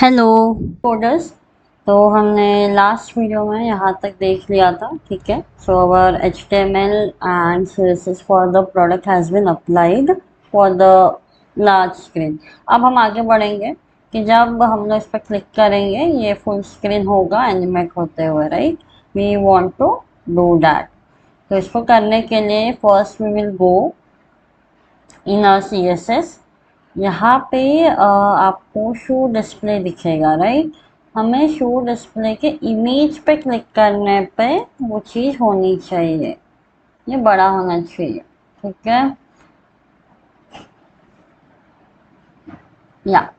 Hello coders. तो हमने last video में यहाँ तक देख लिया था, ठीक है। So our HTML and CSS for the product has been applied for the large screen. अब हम आगे बढ़ेंगे कि जब हम लोग इस पर क्लिक करेंगे ये फुल स्क्रीन होगा एनिमेट होते हुए, right. We want to do that. तो इसको करने के लिए first we will go in CSS। यहाँ पे आपको शो डिस्प्ले दिखेगा, राइट। हमें शो डिस्प्ले के इमेज पे क्लिक करने पे वो चीज़ होनी चाहिए, ये बड़ा होना चाहिए, ठीक है। या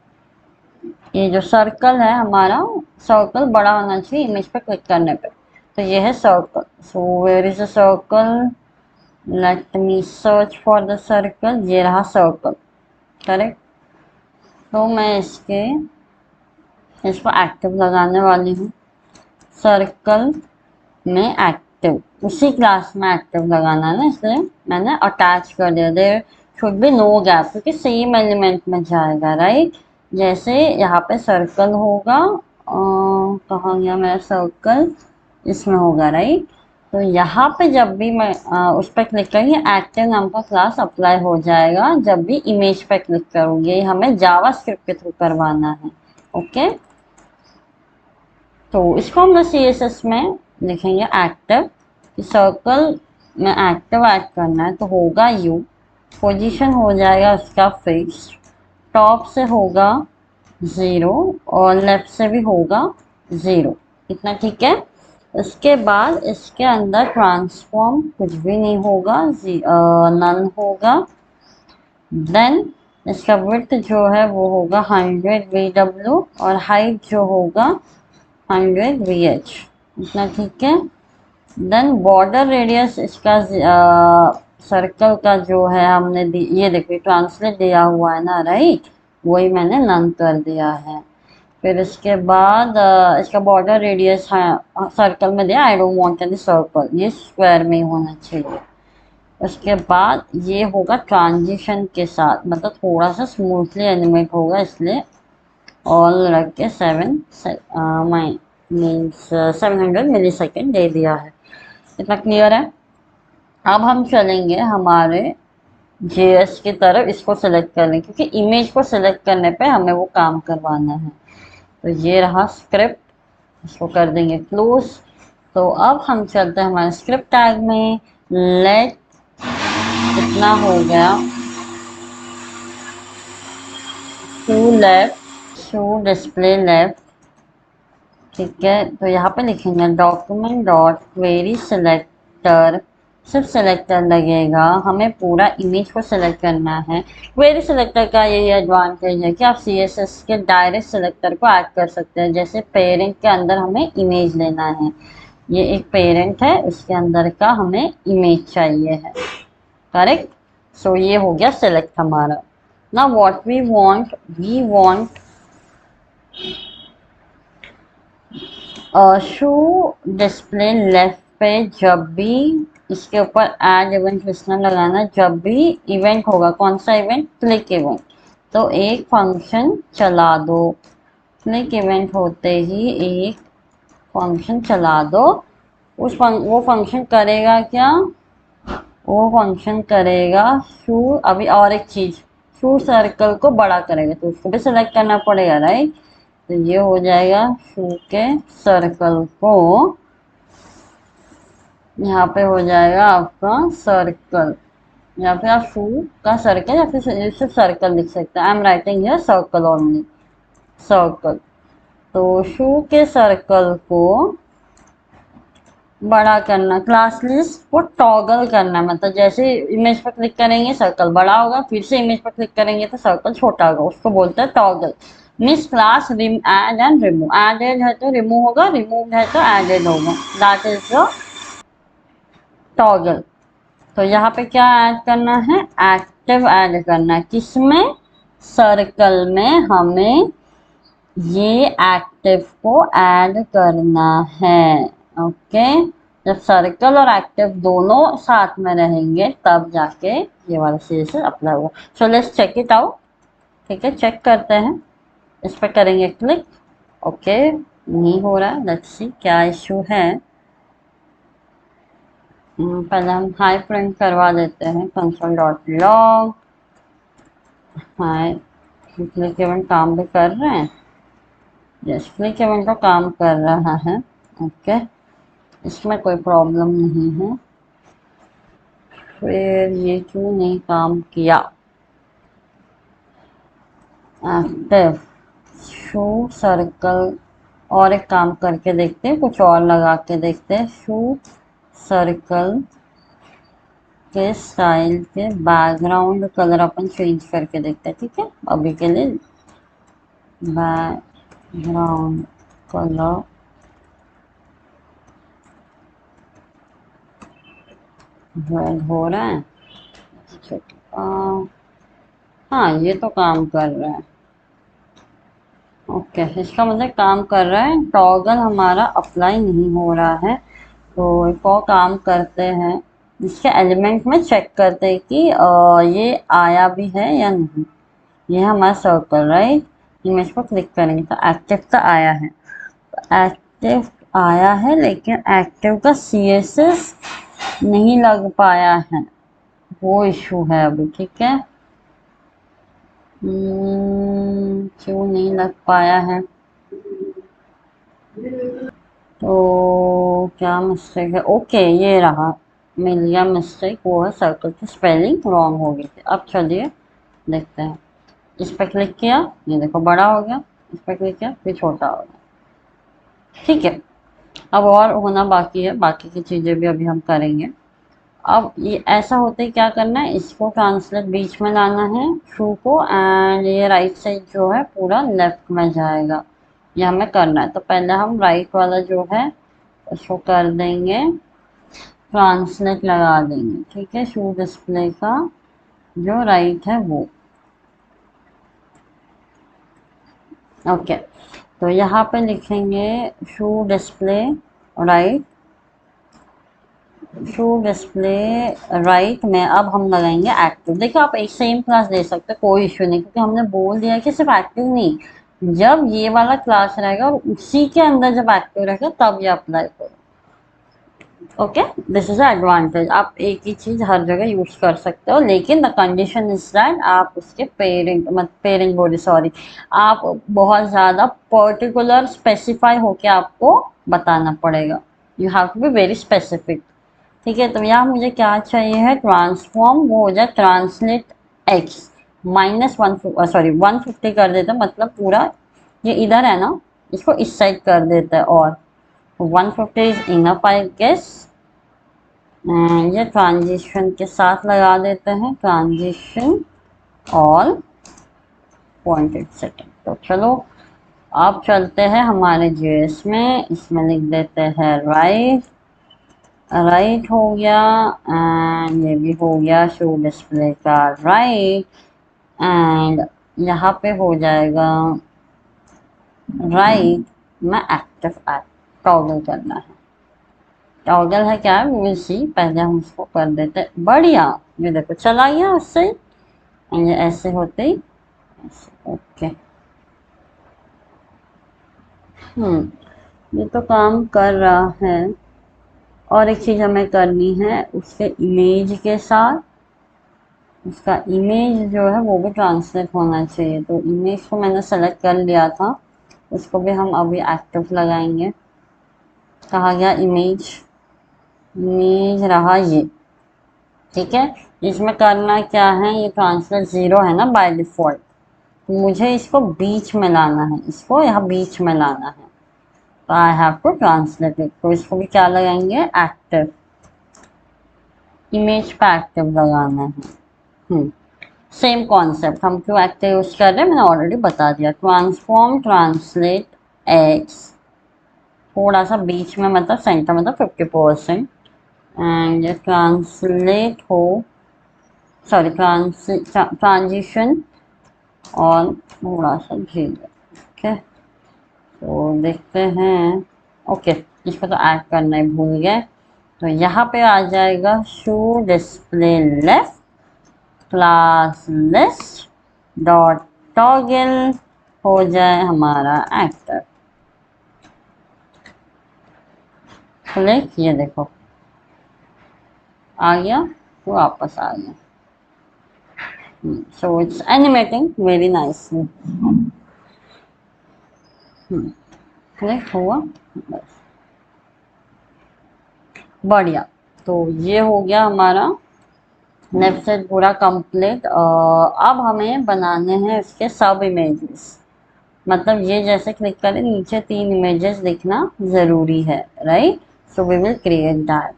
ये जो सर्कल है हमारा, सर्कल बड़ा होना चाहिए इमेज पे क्लिक करने पे। तो ये है circle. So where is a circle, let me search for the circle. ये रहा सर्कल, करेक्ट। तो मैं इसको एक्टिव लगाने वाली हूँ। सर्कल में एक्टिव, उसी क्लास में एक्टिव लगाना है ना, इसलिए मैंने अटैच कर दिया। There should be no gap, क्योंकि सेम एलिमेंट में जाएगा, राइट। जैसे यहाँ पे सर्कल होगा, कहाँ गया मेरा सर्कल, इसमें होगा, राइट। तो यहाँ पे जब भी मैं उस पर क्लिक करूँगी एक्टिव नाम का क्लास अप्लाई हो जाएगा। जब भी इमेज पे क्लिक करूँगी, हमें जावा स्क्रिप्ट के थ्रू करवाना है, ओके। तो इसको हम लोग CSS में लिखेंगे एक्टिव। सर्कल में एक्टिव ऐड करना है तो होगा यू, पोजीशन हो जाएगा उसका फिक्स, टॉप से होगा 0 और लेफ्ट से भी होगा 0, इतना ठीक है। उसके बाद इसके अंदर ट्रांसफॉर्म कुछ भी नहीं होगा, नन होगा। देन इसका विड्थ जो है वो होगा 100 VW और हाइट जो होगा 100 VH, इतना ठीक है। देन बॉर्डर रेडियस इसका सर्कल का जो है हमने ये देखिए ट्रांसलेट दिया हुआ है ना, राइट, वही मैंने नन कर दिया है। फिर इसके बाद इसका बॉर्डर रेडियस सर्कल में दिया, I don't want any circle, ये स्क्वायर में ही होना चाहिए। उसके बाद ये होगा ट्रांजिशन के साथ, मतलब थोड़ा सा स्मूथली एनिमेट होगा, इसलिए ऑल रख के 700 मिली सेकेंड दे दिया है। इतना क्लियर है। अब हम चलेंगे हमारे JS की तरफ, इसको सेलेक्ट कर लें क्योंकि इमेज को सेलेक्ट करने पे हमें वो काम करवाना है। तो ये रहा स्क्रिप्ट, इसको कर देंगे क्लोज। तो अब हम चलते हैं हमारे स्क्रिप्ट टैग में। लेट इतना हो गया, to left show display left, ठीक है। तो यहाँ पे लिखेंगे डॉक्यूमेंट डॉट क्वेरी सिलेक्टर, सिर्फ सिलेक्टर लगेगा, हमें पूरा इमेज को सिलेक्ट करना है। क्वेरी सिलेक्टर का यही एडवांटेज है कि आप CSS के डायरेक्ट सिलेक्टर को ऐड कर सकते हैं। जैसे पेरेंट के अंदर हमें इमेज लेना है, ये एक पेरेंट है, उसके अंदर का हमें इमेज चाहिए है, करेक्ट। सो ये हो गया सिलेक्ट हमारा। ना what we want show display left पे जब भी इसके ऊपर ऐड इवेंट लिस्टनर लगाना, जब भी इवेंट होगा, कौन सा इवेंट, क्लिक इवेंट, तो एक फंक्शन चला दो। क्लिक इवेंट होते ही एक फंक्शन चला दो। वो फंक्शन करेगा क्या, वो फंक्शन करेगा शू, अभी और एक चीज, शू सर्कल को बड़ा करेगा, तो उसको भी सिलेक्ट करना पड़ेगा, राइट। तो ये हो जाएगा शू के सर्कल को, यहाँ पे हो जाएगा आपका सर्कल, या फिर आप शू का सर्कल या फिर सिर्फ सर्कल लिख सकते हैं। I am writing here circle only, circle. तो शू के सर्कल को बड़ा करना, क्लास लिस्ट को टॉगल करना, मतलब जैसे इमेज पर क्लिक करेंगे सर्कल बड़ा होगा, फिर से इमेज पर क्लिक करेंगे तो सर्कल छोटा होगा, उसको बोलते हैं toggle. Miss class add and remove, added है तो रिमूव होगा, रिमूव है तो एडेड होगा, दैट इज द टॉगल। तो यहाँ पे क्या ऐड करना है, एक्टिव ऐड करना है, किसमें, सर्कल में हमें ये एक्टिव को ऐड करना है, ओके। जब सर्कल और एक्टिव दोनों साथ में रहेंगे तब जाके ये वाला CSS अप्लाई होगा। So let's check it out, ठीक है, चेक करते हैं। इस पर करेंगे क्लिक। ओके, नहीं हो रहा, लेट्स सी क्या इशू है। पहले हम हाई प्रिंट करवा देते हैं console dot log. High click event काम भी कर रहे हैं, यस क्लिक इवेंट तो काम कर रहा है। ओके, इसमें कोई प्रॉब्लम नहीं है। फिर ये क्यों नहीं काम किया? एक्टिव शो सर्कल, और एक काम करके देखते हैं, कुछ और लगा के देखते हैं। शो सर्कल के स्टाइल के बैकग्राउंड कलर अपन चेंज करके देखते हैं, ठीक है। अभी के लिए बैकग्राउंड कलर रेड हो रहा है। हाँ, ये तो काम कर रहा है। ओके, इसका मतलब काम कर रहा है। टॉगल हमारा अप्लाई नहीं हो रहा है, तो एक और काम करते हैं, इसके एलिमेंट में चेक करते हैं कि ये आया भी है या नहीं। ये हमारा सर्कल, राइट। इमेज पर क्लिक करेंगे तो एक्टिव तो आया है, एक्टिव आया है, लेकिन एक्टिव का CSS नहीं लग पाया है, वो इशू है अभी, ठीक है। क्यों नहीं लग पाया है? तो क्या मिस्टेक है? ओके, ये रहा, मिल गया मिस्टेक, वो है सर्कल की स्पेलिंग रॉन्ग हो गई थी। अब चलिए देखते हैं। इस पर क्लिक किया, ये देखो बड़ा हो गया, इस पर क्लिक किया फिर छोटा हो गया, ठीक है। अब और होना बाकी है, बाकी की चीज़ें भी अभी हम करेंगे। अब ये ऐसा होते ही क्या करना है, इसको ट्रांसलेट बीच में लाना है शू को, एंड ये राइट साइड जो है पूरा लेफ्ट में जाएगा, ये हमें करना है। तो पहले हम राइट वाला जो है उसको कर देंगे, ट्रांसलेट लगा देंगे, ठीक है। शू डिस्प्ले का जो राइट है वो, ओके। तो यहाँ पे लिखेंगे show display right, show display right में अब हम लगाएंगे एक्टिव। देखो आप एक सेम क्लास दे सकते हो, कोई इश्यू नहीं, क्योंकि हमने बोल दिया कि सिर्फ एक्टिव नहीं, जब ये वाला क्लास रहेगा और उसी के अंदर जब एक्टिव रहेगा तब ये अप्लाई करो। ओके, दिस इज एडवांटेज, आप एक ही चीज हर जगह यूज कर सकते हो, लेकिन द कंडीशन इज दैट आप उसके पेरेंट मत पेरेंट बोले सॉरी, आप बहुत ज्यादा पर्टिकुलर स्पेसिफाई होके आपको बताना पड़ेगा। You have to be very specific, ठीक है। तो यहाँ मुझे क्या चाहिए है, ट्रांसफॉर्म, वो हो जाए ट्रांसलेट एक्स -1, सॉरी 150 कर देते हैं, मतलब पूरा ये इधर है ना, इसको इस साइड कर देता है, और 150 इज इनफ आई गेस। ये ट्रांजिशन के साथ लगा देते हैं, ट्रांजिशन ऑल पॉइंटेड सेटिंग। तो चलो अब चलते हैं हमारे JS में, इसमें लिख देते हैं राइट, राइट हो गया, एंड ये भी हो गया शो डिस्प्ले का राइट, एंड यहाँ पे हो जाएगा राइट में एक्टिव ऐड टॉगल करना है। टॉगल है क्या है, वी विल सी, पहले हम इसको कर देते हैं। बढ़िया, ये देखो चला गया उससे, ये ऐसे होते ही ओके। ये तो काम कर रहा है। और एक चीज़ हमें करनी है, उसके इमेज के साथ उसका इमेज जो है वो भी ट्रांसलेट होना चाहिए। तो इमेज को मैंने सेलेक्ट कर लिया था, उसको भी हम अभी एक्टिव लगाएंगे। कहा गया इमेज, इमेज रहा ये, ठीक है। इसमें करना क्या है, ये ट्रांसलेट 0 है ना बाय डिफॉल्ट, तो मुझे इसको बीच में लाना है, इसको यहाँ बीच में लाना है, तो I have to translate it. तो इसको भी क्या लगाएंगे, एक्टिव, इमेज पे एक्टिव लगाना है। सेम कॉन्सेप्ट, हम क्यों एक्टिव यूज कर रहे हैं मैंने ऑलरेडी बता दिया। ट्रांसफॉर्म ट्रांसलेट एक्स, थोड़ा सा बीच में, मतलब सेंटर, मतलब 50%, एंड ट्रांसलेट हो, सॉरी ट्रांजिशन और थोड़ा सा धीरे, ओके। तो देखते हैं, ओके, इसको तो ऐड करना ही भूल गए। तो यहाँ पे आ जाएगा show display left class list dot toggle हो जाए हमारा एक्टर। क्लिक, ये देखो आ गया, तो वापस आ गया। So it's animating very nicely. Click हुआ, बस बढ़िया। तो ये हो गया हमारा लेफ्ट साइड पूरा कंप्लीट। अब हमें बनाने हैं इसके सब इमेजेस। मतलब ये जैसे क्लिक करें नीचे 3 इमेजेस दिखना जरूरी है, right? So we will create that.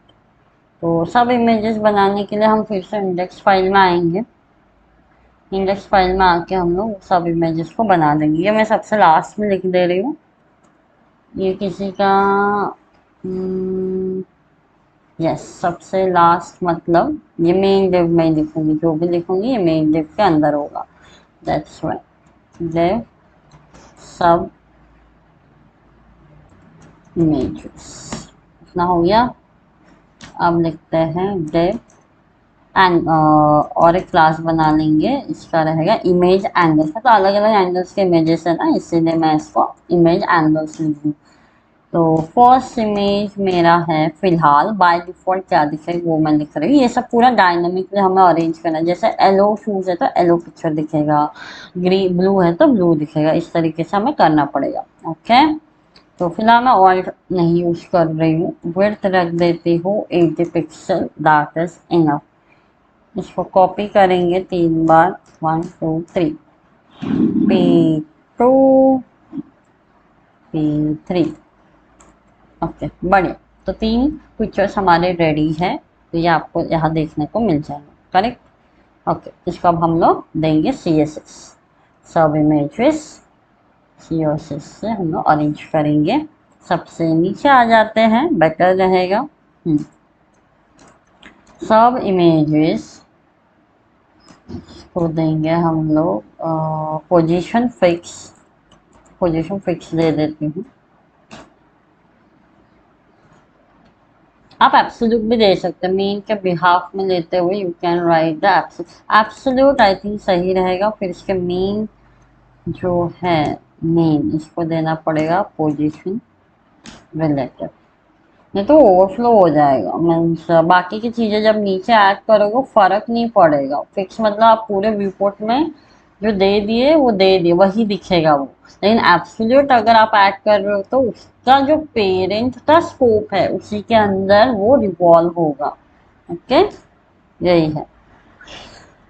तो सब इमेजेस बनाने के लिए हम फिर से इंडेक्स फाइल में आएंगे। इंडेक्स फाइल में आके हम लोग सब इमेजेस को बना देंगे। ये मैं सबसे लास्ट में लिख दे रही हूँ। ये किसी का यस सबसे लास्ट, मतलब ये मेन डिव में लिखूंगी, जो भी लिखूंगी ये मेन डिव के अंदर होगा। दैट्स राइट, डिव सब इमेजेस इतना हो गया। अब लिखते हैं डिव एंड और एक क्लास बना लेंगे, इसका रहेगा इमेज एंगल्स। मतलब अलग अलग एंगल्स के इमेजेस है ना, इसीलिए मैं इसको इमेज एंगल्स लिख दूँ। तो फर्स्ट इमेज मेरा है फिलहाल बाय डिफॉल्ट क्या दिखेगा वो मैं लिख रही हूँ। ये सब पूरा डायनामिकली हमें अरेंज करना है। जैसे येलो शूज है तो येलो पिक्चर दिखेगा, ग्रीन ब्लू है तो ब्लू दिखेगा, इस तरीके से हमें करना पड़ेगा। ओके, तो फिलहाल मैं ऑल्ट नहीं यूज कर रही हूँ, विड्थ रख देती हूँ 80 पिक्सल, दैट इज इनफ। इसको कॉपी करेंगे 3 बार, 1 2 3, P2 P3। ओके बढ़िया। तो 3 पिक्चर्स हमारे रेडी है, तो ये आपको यहाँ देखने को मिल जाएगा, करेक्ट। ओके, इसको अब हम लोग देंगे CSS, सब इमेजेस CSS से हम लोग अरेंज करेंगे। सबसे नीचे आ जाते हैं, बेटर रहेगा। सब इमेजेस को देंगे हम लोग पोजीशन फिक्स, पोजीशन फिक्स दे देती हूँ। आप एब्सोल्यूट भी दे सकते हैं, मीन के बिहाफ में लेते हुए you can write the absolute, I think सही रहेगा। फिर इसके मीन जो है, मीन इसको देना पड़ेगा पोजीशन रिलेटेड, नहीं तो ओवरफ्लो हो जाएगा। मीन्स बाकी की चीजें जब नीचे ऐड करोगे फर्क नहीं पड़ेगा। फिक्स मतलब आप पूरे व्यू पोर्ट में जो दे दिए वो दे दिए वही दिखेगा वो, लेकिन एब्सोल्यूट अगर आप ऐड कर रहे हो तो उसका जो पेरेंट का स्कोप है उसी के अंदर वो रिवॉल्व होगा। ओके, यही है।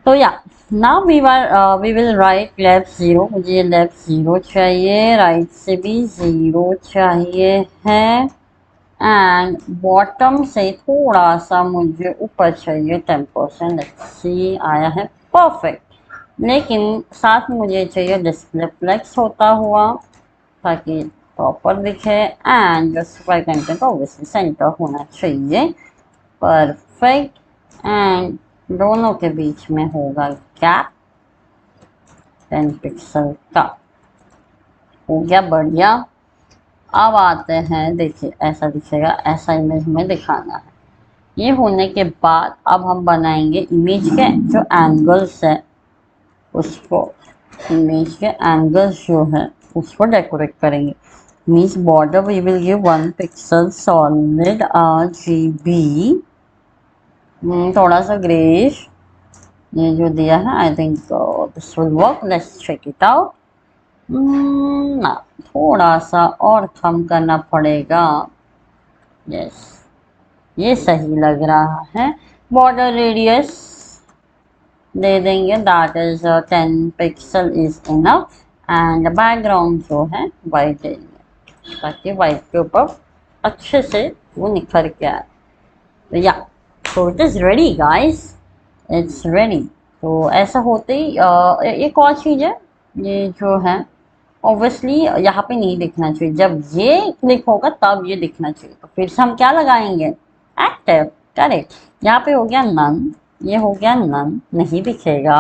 तो yeah now we will write left 0, मुझे लेफ्ट 0 चाहिए, राइट से भी 0 चाहिए है, एंड बॉटम से थोड़ा सा मुझे ऊपर चाहिए 10%। सी आया है, परफेक्ट। लेकिन साथ मुझे चाहिए डिस्प्ले फ्लेक्स होता हुआ, ताकि प्रॉपर दिखे, and justify content obviously centre होना चाहिए, परफेक्ट। एंड दोनों के बीच में होगा गैप 10 पिक्सल का, हो गया बढ़िया। अब आते हैं, देखिए ऐसा दिखेगा, ऐसा इमेज हमें दिखाना है। ये होने के बाद अब हम बनाएंगे इमेज के जो एंगल्स है उसको, इमेज के एंगल्स जो है उसको डेकोरेट करेंगे। Means border we will give 1 pixel solid RGB, थोड़ा सा ग्रेश, ये जो दिया है I think this will work, let's check it out. ना, थोड़ा सा और कम करना पड़ेगा। यस, ये सही लग रहा है। बॉर्डर रेडियस दे देंगे, that is 10 pixel is enough. And background जो है वाइट देंगे, ताकि वाइट के ऊपर अच्छे से वो निखर के आए। तो या, तो it is ready guys, it's ready. तो ऐसा होते ही एक और चीज है, ये जो है ऑब्वियसली यहाँ पे नहीं दिखना चाहिए, जब ये क्लिक होगा तब ये दिखना चाहिए। तो फिर से हम क्या लगाएंगे, एक्टिव, करेक्ट। यहाँ पे हो गया नन, ये हो गया नन, नहीं दिखेगा।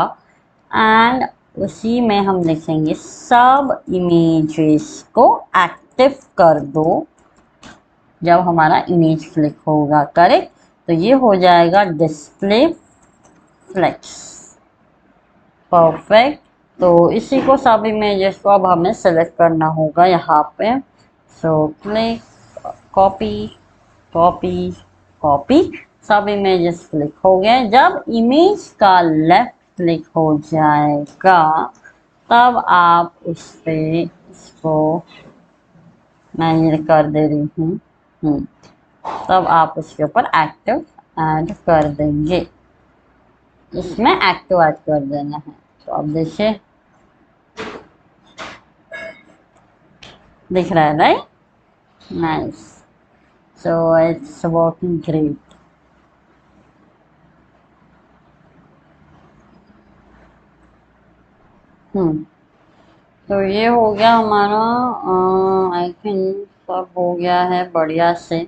एंड उसी में हम लिखेंगे सब इमेजेस को एक्टिव कर दो जब हमारा इमेज क्लिक होगा, करेक्ट। तो ये हो जाएगा डिस्प्ले फ्लेक्स, परफेक्ट। तो इसी को सब इमेजेस को अब हमें सेलेक्ट करना होगा यहाँ पे। So click, copy, copy, copy, सब इमेजेस क्लिक हो गए। जब इमेज का लेफ्ट क्लिक हो जाएगा तब आप उस पे इसको, मैं ये कर दे रही हूँ, तब आप उसके ऊपर एक्टिव ऐड कर देंगे। इसमें एक्टिव ऐड कर देना है। तो अब देखिए दिख रहा है, right? Nice, so it's working great. तो ये हो गया हमारा, आई थिंक सब हो गया है बढ़िया से,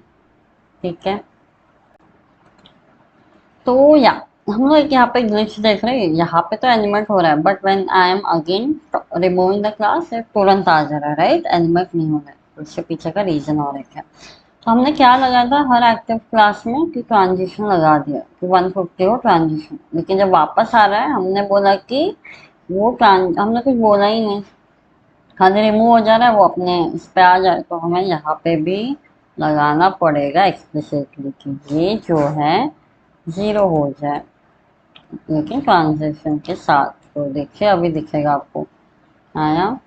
ठीक है। तो या हम लोग यहाँ पे ग्लिच देख रहे हैं, यहाँ पे तो एनिमेट हो रहा है, but when I am again removing the class तुरंत आ जा रहा है, राइट? एनिमेट नहीं हो रहा है। उसके पीछे का रीजन और है क्या? तो हमने क्या लगाया था हर एक्टिव क्लास में कि ट्रांजिशन लगा दिया कि 150 हो ट्रांजिशन, लेकिन जब वापस आ रहा है हमने बोला कि वो हमने कुछ बोला ही नहीं, खाली रिमूव हो जा रहा है, वो अपने इस पे आ जाए। तो हमें यहाँ पे भी लगाना पड़ेगा एक्सप्लिसिटली कि ये जो है 0 हो जाए, लेकिन ट्रांजेक्शन के साथ। तो देखिए अभी दिखेगा आपको, आया,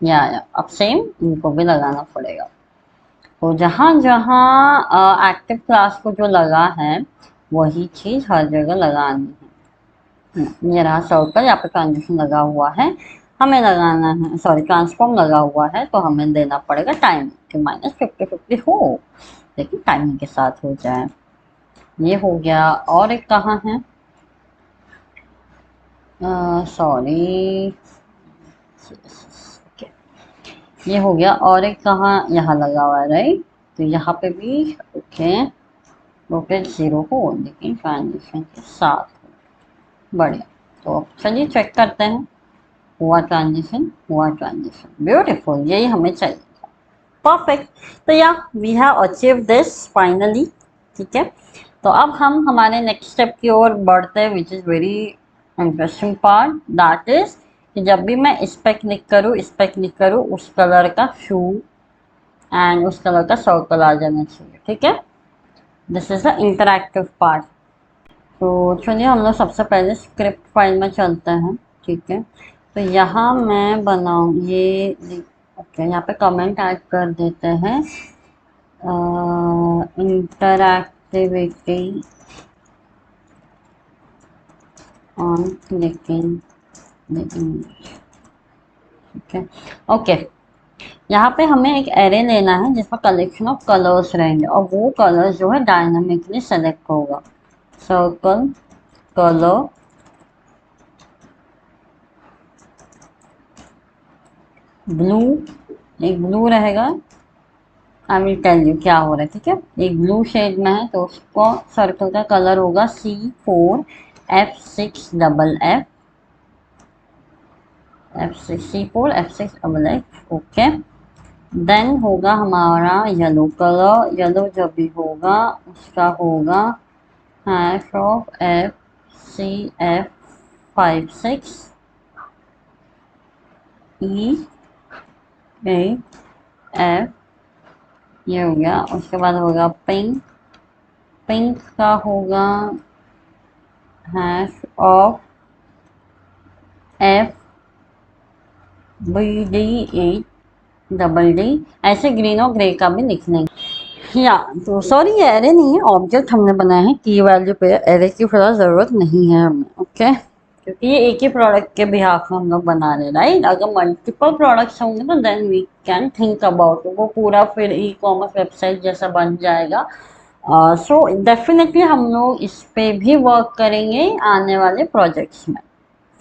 ये आया। अब सेम इनको भी लगाना पड़ेगा। तो जहाँ जहाँ एक्टिव क्लास को जो लगा है वही चीज हर जगह लगानी है। ये रहा सर्कल, यहाँ पे ट्रांजिशन लगा हुआ है, हमें लगाना है, सॉरी ट्रांसफॉर्म लगा हुआ है, तो हमें देना पड़ेगा टाइम कि -50-50 हो, लेकिन टाइमिंग के साथ हो जाए। ये हो गया। और एक कहाँ है, सॉरी, ये हो गया। और एक कहाँ, यहाँ लगा हुआ है, राइट? तो यहाँ पे भी ओके, रोटेट 0 हो लेकिन ट्रांजिशन के साथ हो, बढ़िया। तो चलिए चेक करते हैं, हुआ ट्रांजिशन, हुआ ट्रांजिशन, ब्यूटीफुल, यही हमें चाहिए, परफेक्ट। तो yeah we have achieve this finally, ठीक है। तो अब हम हमारे नेक्स्ट स्टेप की ओर बढ़ते हैं, which is very interesting part, that is कि जब भी मैं इस पे क्लिक करूँ, इस पे क्लिक करूँ, उस कलर का शू एंड उस कलर का सर्कल आ जाना चाहिए, ठीक है। This is the interactive part. तो चलिए हम लोग सबसे पहले स्क्रिप्ट फाइल में चलते हैं, ठीक है। तो यहाँ मैं बनाऊँ ये, ओके, यहाँ पे कमेंट ऐड कर देते हैं, interactivity on clicking the image, ठीक है, ओके। यहाँ पे हमें एक एरे लेना है जिसमें कलेक्शन ऑफ कलर्स रहेंगे, और वो कलर्स जो है डायनामिकली सेलेक्ट होगा। सर्कल, कलर, ब्लू, एक ब्लू रहेगा, आई विल टेल यू क्या हो रहा है, ठीक है। एक ब्लू शेड में है तो उसको सर्कल का कलर होगा C4F6FF, C4F6FF, ओके। देन होगा हमारा येलो कलर, येलो जब भी होगा उसका होगा #FCF56EAF, ये हो गया। उसके बाद होगा पिंक, पिंक का होगा #FBD8DD, ऐसे ग्रीन और ग्रे का भी लिख लेंगे। या तो सॉरी ये एरे नहीं है, ऑब्जेक्ट हमने बनाया है, की वैल्यू पे एरे की फिलहाल ज़रूरत नहीं है हमें, ओके, क्योंकि ये एक ही प्रोडक्ट के बिहाफ में हम लोग बना रहे, राइट। अगर मल्टीपल प्रोडक्ट्स होंगे तो then we can think about, वो पूरा फिर ई कॉमर्स वेबसाइट जैसा बन जाएगा। सो डेफिनेटली हम लोग इस पे भी वर्क करेंगे आने वाले प्रोजेक्ट्स में,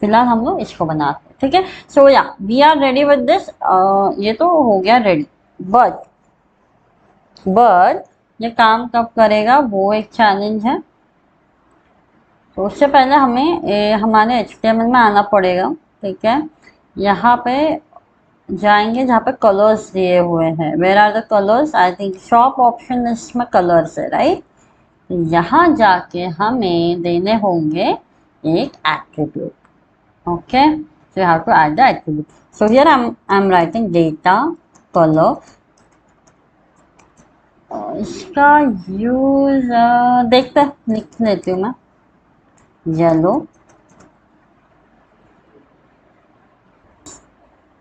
फिलहाल हम लोग इसको बनाते हैं, ठीक है। So yeah we are ready with this, ये तो हो गया रेडी, बट ये काम कब करेगा वो एक चैलेंज है। तो उससे पहले हमें हमारे HTML में आना पड़ेगा, ठीक है। यहाँ पे जाएंगे जहाँ पे कलर्स दिए हुए हैं, where are the colours, I think shop option list में कलर्स है, राइट। यहाँ जाके हमें देने होंगे एक attribute, okay. So you have to add the attribute. So here I'm writing data color. इसका यूज देखते हैं, लिख लेती हूँ मैं, येलो।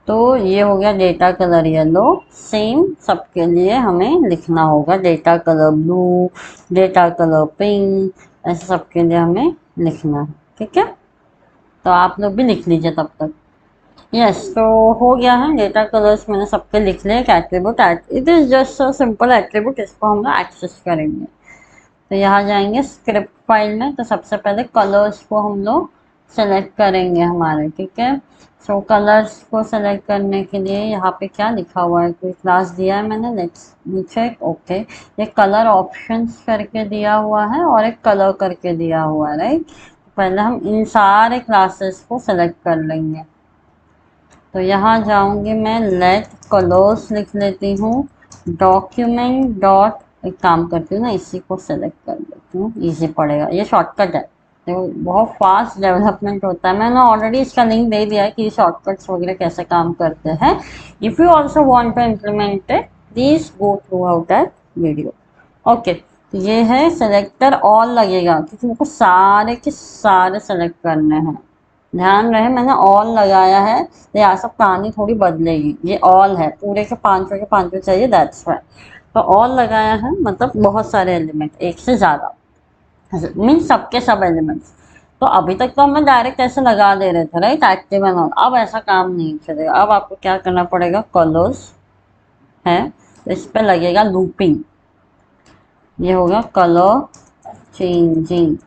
तो ये हो गया डेटा कलर येलो। सेम सबके लिए हमें लिखना होगा data colour blue, data colour pink, ऐसे सबके लिए हमें लिखना है। ठीक है, तो आप लोग भी लिख लीजिए तब तक। यस, तो हो गया है, डेटा कलर्स मैंने सबके लिख लिए। एक attribute, it is just a simple attribute, इसको हम लोग एक्सेस करेंगे। तो यहाँ जाएंगे स्क्रिप्ट फाइल में, तो सबसे पहले कलर्स को हम लोग सेलेक्ट करेंगे हमारे। ठीक है, सो कलर्स को सेलेक्ट करने के लिए यहाँ पे क्या लिखा हुआ है, कोई क्लास दिया है मैंने, लेट्स चेक। ओके, ये कलर ऑप्शंस करके दिया हुआ है और एक कलर करके दिया हुआ है, राइट। पहले हम इन सारे क्लासेस को सेलेक्ट कर लेंगे। तो यहाँ जाऊंगी मैं, लेट कलर्स लिख लेती हूँ, डॉक्यूमेंट डॉट, एक काम करती हूँ ना, इसी को सेलेक्ट कर लेती हूँ, इजी पड़ेगा, ये शॉर्टकट है। तो बहुत फास्ट डेवलपमेंट होता है, मैंने ऑलरेडी इसका लिंक दे दिया है कि शॉर्टकट्स वगैरह कैसे काम करते हैं। If you also want to implement it, please go through out that video. Okay, तो ये है सेलेक्टर ऑल लगेगा, क्योंकि मुझको सारे के सारे सेलेक्ट करने हैं। ध्यान रहे मैंने ऑल लगाया है, तो यहाँ सब कहानी थोड़ी बदलेगी। ये ऑल है, पूरे के 500 के 500 चाहिए, दैट्स वाई। तो ऑल लगाया है, मतलब बहुत सारे एलिमेंट, एक से ज़्यादा, मीन सबके सब एलिमेंट्स। तो अभी तक तो हमें डायरेक्ट ऐसे लगा दे रहे थे, राइट, एक्टिव एंड ऑल। अब ऐसा काम नहीं चलेगा, अब आपको क्या करना पड़ेगा, कलर्स है, तो इस पर लगेगा लूपिंग। ये होगा colour changing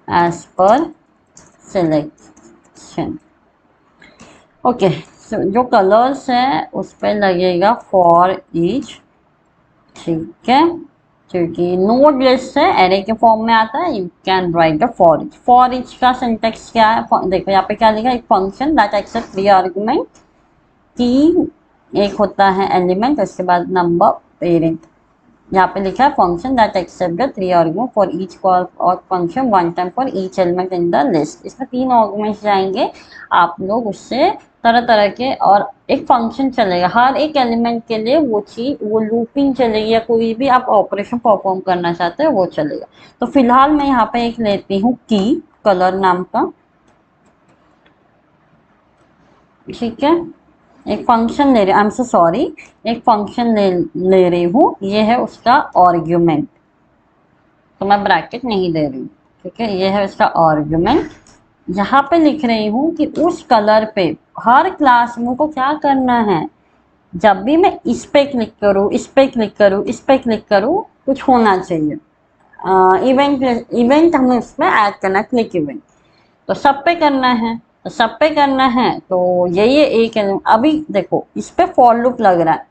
as per selection. Okay, जो कलर्स है उस पर लगेगा फॉर ईच। ठीक है, क्योंकि नोड लिस्ट है, एरे के फॉर्म में आता है, you can write the for each. For each का सिंटेक्स क्या है, देखो यहाँ पे क्या लिखा है, एक फंक्शन दैट एक्सेप्ट 3 आर्गुमेंट की, एक होता है एलिमेंट, उसके बाद नंबर, पेरेंट। यहाँ पे लिखा है function that accept the 3 argument for each call और function one time for each element in the list. इसमें 3 आर्गुमेंट्स जाएंगे, आप लोग उससे तरह तरह के, और एक फंक्शन चलेगा हर एक एलिमेंट के लिए, वो चीज, वो लूपिंग चलेगी, या कोई भी आप ऑपरेशन परफॉर्म करना चाहते हैं वो चलेगा। तो फिलहाल मैं यहाँ पे एक लेती हूँ की कलर नाम का। ठीक है, एक फंक्शन ले रही, आई एम सो सॉरी, एक फंक्शन ले रही हूँ, ये है उसका आर्ग्यूमेंट, तो मैं ब्रैकेट नहीं दे रही हूँ। ठीक है, ये है उसका आर्ग्यूमेंट। यहाँ पे लिख रही हूँ कि उस कलर पे हर क्लास में को क्या करना है, जब भी मैं इस पे क्लिक करूँ, इस पे क्लिक करूँ, इस पे क्लिक करूँ, कुछ होना चाहिए। इवेंट इवेंट हमें उसमें ऐड करना, क्लिक इवेंट, तो सब पे करना है। तो सब पे करना है, तो यही एक है। अभी देखो इस पे फॉर लूप लग रहा है,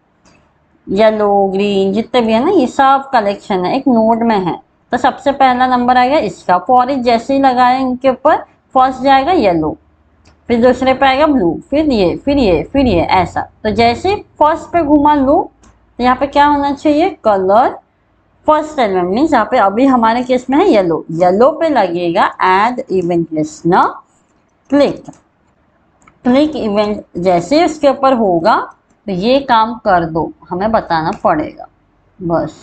येलो ग्रीन जितने भी है ना, ये सब कलेक्शन है, एक नोड में है। तो सबसे पहला नंबर आएगा इसका, फॉर इच जैसे ही लगाया इनके ऊपर, फर्स्ट जाएगा येलो, फिर दूसरे पे आएगा ब्लू, फिर ये, फिर ये, फिर ये, ऐसा। तो जैसे फर्स्ट पे घुमा लूँ, तो यहाँ पे क्या होना चाहिए, कलर फर्स्ट एलिमेंट, मीन्स यहाँ पे अभी हमारे केस में है येलो, येलो पे लगेगा add event listener click. Click event जैसे उसके ऊपर होगा, तो ये काम कर दो, हमें बताना पड़ेगा, बस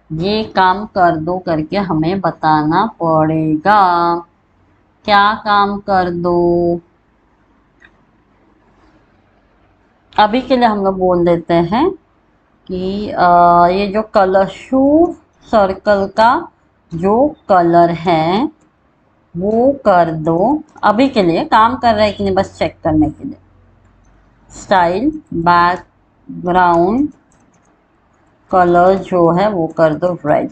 ये काम कर दो करके हमें बताना पड़ेगा। क्या काम कर दो, अभी के लिए हम लोग बोल देते हैं कि ये जो कलर शू सर्कल का जो कलर है वो कर दो। अभी के लिए काम कर रहा है कि नहीं, बस चेक करने के लिए। स्टाइल बैकग्राउंड कलर जो है वो कर दो रेड।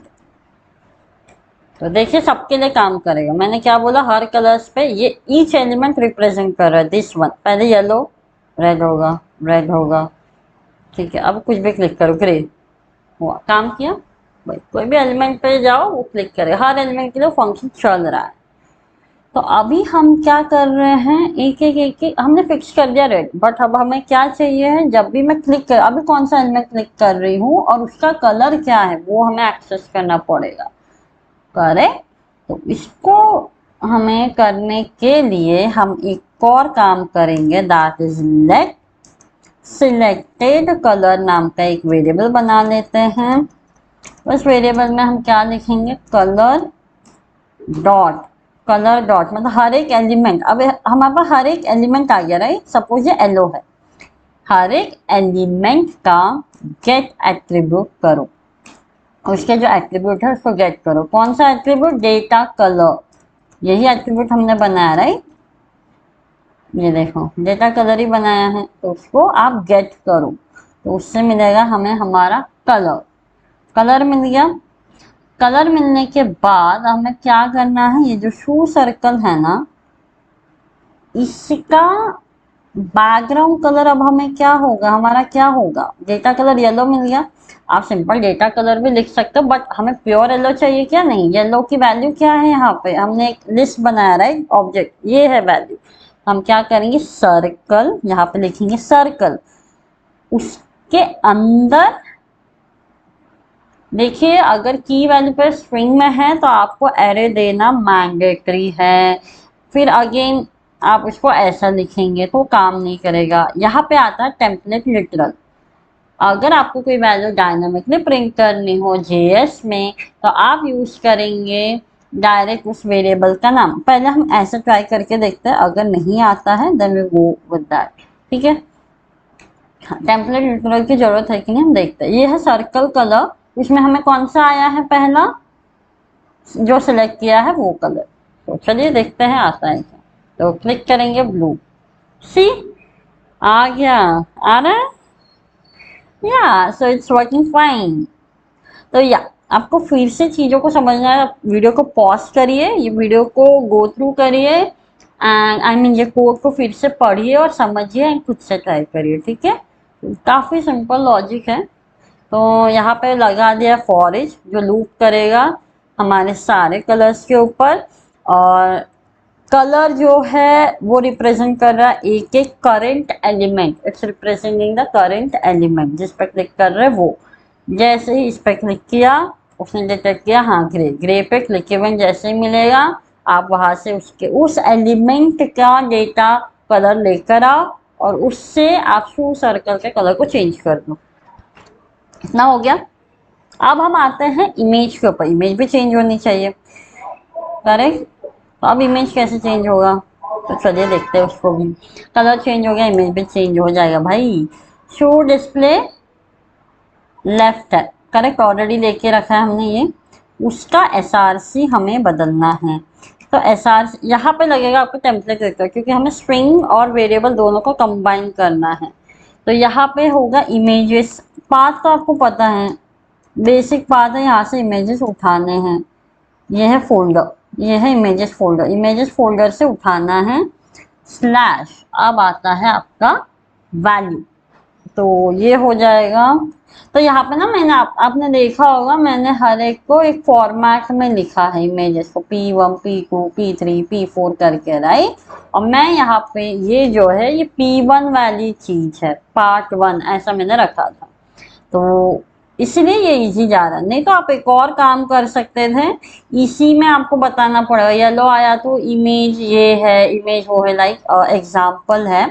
तो देखिए सबके लिए काम करेगा। मैंने क्या बोला, हर कलर्स पे ये ईच एलिमेंट रिप्रेजेंट कर रहा है, दिस वन। पहले येलो, रेड होगा, रेड होगा। ठीक है, अब कुछ भी क्लिक करो, ग्रे हुआ, काम किया भाई। कोई भी एलिमेंट पे जाओ वो क्लिक करे, हर एलिमेंट के लिए फंक्शन चल रहा है। तो अभी हम क्या कर रहे हैं, एक हमने फिक्स कर दिया रेड, बट अब हमें क्या चाहिए है, जब भी मैं क्लिक कर, अभी कौन सा एलिमेंट क्लिक कर रही हूँ और उसका कलर क्या है वो हमें एक्सेस करना पड़ेगा। करे तो इसको हमें करने के लिए हम एक और काम करेंगे, that is let selected colour नाम का एक वेरिएबल बना लेते हैं। उस वेरिएबल में हम क्या लिखेंगे, कलर डॉट। कलर डॉट मतलब हर एक एलिमेंट, अब हमारे पास हर एक एलिमेंट आ गया, राइट। सपोज ये येलो है, हर एक एलिमेंट का गेट एट्रीब्यूट करो, उसके जो एट्रीब्यूट है उसको गेट करो। कौन सा एट्रीब्यूट, डेटा कलर, यही एट्रीब्यूट हमने बनाया, राइट। ये देखो डेटा कलर ही बनाया है, तो उसको आप गेट करो, तो उससे मिलेगा हमें हमारा कलर। कलर मिल गया। कलर मिलने के बाद हमें क्या करना है, ये जो शू सर्कल है ना, इसका बैकग्राउंड कलर अब हमें क्या होगा, हमारा क्या होगा, डेटा कलर येलो मिल गया। आप सिंपल डेटा कलर भी लिख सकते हो, बट हमें प्योर येलो चाहिए क्या, नहीं। येलो की वैल्यू क्या है, यहाँ पे हमने एक लिस्ट बनाया, राइट, ऑब्जेक्ट, ये है वैल्यू। हम क्या करेंगे, सर्कल, यहाँ पे लिखेंगे सर्कल, उसके अंदर देखिए अगर की वैल्यू पर स्ट्रिंग में है तो आपको एरे देना मैंडेटरी है। फिर अगेन आप उसको ऐसा लिखेंगे तो काम नहीं करेगा। यहाँ पे आता है टेम्पलेट लिटरल। अगर आपको कोई वैल्यू डायनामिकली प्रिंट करनी हो जेएस में तो आप यूज करेंगे डायरेक्ट उस वेरिएबल का नाम। पहले हम ऐसे ट्राई करके देखते हैं, अगर नहीं आता है then we go with that, ठीक है। टेम्पलेट लिटरल की जरूरत है कि नहीं हम देखते हैं। ये है सर्कल कलर, इसमें हमें कौन सा आया है, पहला जो सिलेक्ट किया है वो कलर। तो चलिए देखते हैं आता है क्या। तो क्लिक करेंगे ब्लू, सी आ गया, आ रहा है, या सो इट्स वर्किंग फाइन। तो या आपको फिर से चीज़ों को समझना है, वीडियो को पॉज करिए, ये वीडियो को गो थ्रू करिए एंड आई मीन ये कोड को फिर से पढ़िए और समझिए एंड खुद से ट्राई करिए, ठीक है। काफ़ी सिंपल लॉजिक है। तो यहाँ पे लगा दिया फॉर ईच, जो लूप करेगा हमारे सारे कलर्स के ऊपर। और कलर जो है वो रिप्रेजेंट कर रहा है एक एक current element, it's representing the current element जिस पर क्लिक कर रहे हैं वो। जैसे ही इस पर क्लिक किया उसने डिटेक्ट किया, हाँ ग्रे, ग्रे पे क्लिक इवन जैसे ही मिलेगा आप वहां से उसके उस एलिमेंट का डेटा कलर लेकर आओ और उससे आप शू सर्कल के कलर को चेंज कर दो। इतना हो गया। अब हम आते हैं इमेज के ऊपर, इमेज भी चेंज होनी चाहिए, करेक्ट। तो अब इमेज कैसे चेंज होगा, तो चलिए देखते हैं उसको भी। कलर चेंज हो गया, इमेज भी चेंज हो जाएगा भाई। शो डिस्प्ले लेफ्ट है, करेक्ट, ऑलरेडी लेके रखा है हमने ये। उसका एसआरसी हमें बदलना है। तो एसआरसी यहाँ पे लगेगा आपको टेम्पलेट देकर, क्योंकि हमें स्ट्रिंग और वेरिएबल दोनों को कंबाइन करना है। तो यहाँ पे होगा इमेजेस, पाथ तो आपको पता है, बेसिक पाथ है, यहाँ से इमेजेस उठाने हैं। ये है फोल्डर, ये है इमेजेस फोल्डर, इमेजेस फोल्डर से उठाना है स्लैश। अब आता है आपका वैल्यू, तो ये हो जाएगा। तो यहाँ पे ना मैंने आपने देखा होगा मैंने हर एक को एक फॉर्मेट में लिखा है इमेजेस को, P1 P2 P3 P4 करके, राइट। और मैं यहाँ पे ये जो है ये P1 वाली चीज है, पार्ट 1 ऐसा मैंने रखा था, तो इसलिए ये इजी जा रहा है। नहीं तो आप एक और काम कर सकते थे, इसी में आपको बताना पड़ेगा। येलो आया तो इमेज ये है, इमेज वो है, लाइक एग्जाम्पल है,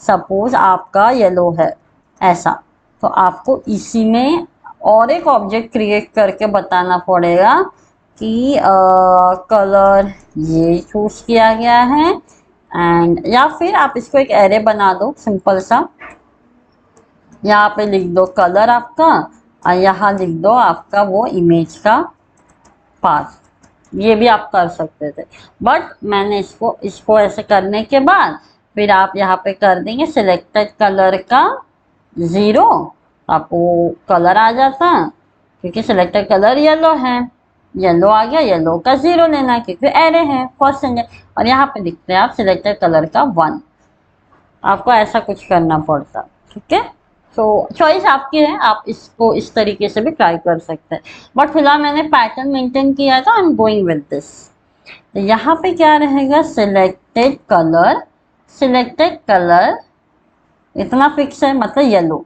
सपोज आपका येलो है ऐसा, तो आपको इसी में और एक ऑब्जेक्ट क्रिएट करके बताना पड़ेगा कि कलर ये चूज किया गया है एंड, या फिर आप इसको एक एरे बना दो सिंपल सा। यहाँ पे लिख दो कलर आपका और यहाँ लिख दो आपका वो इमेज का पाथ, ये भी आप कर सकते थे। बट मैंने इसको ऐसे करने के बाद फिर आप यहाँ पे कर देंगे सिलेक्टेड कलर का 0, आपको कलर आ जाता, क्योंकि सिलेक्टेड कलर येलो है, येलो आ गया, येलो का 0 लेना है क्योंकि एरे है फर्स्ट एंड। और यहाँ पे लिखते हैं आप सिलेक्टेड कलर का 1, आपको ऐसा कुछ करना पड़ता, ठीक है। तो चॉइस आपकी है, आप इसको इस तरीके से भी ट्राई कर सकते हैं, बट फिलहाल मैंने पैटर्न मेंटेन किया था, I am going with this. तो यहाँ पे क्या रहेगा, सिलेक्टेड कलर, सिलेक्टेड कलर इतना फिक्स है मतलब येलो,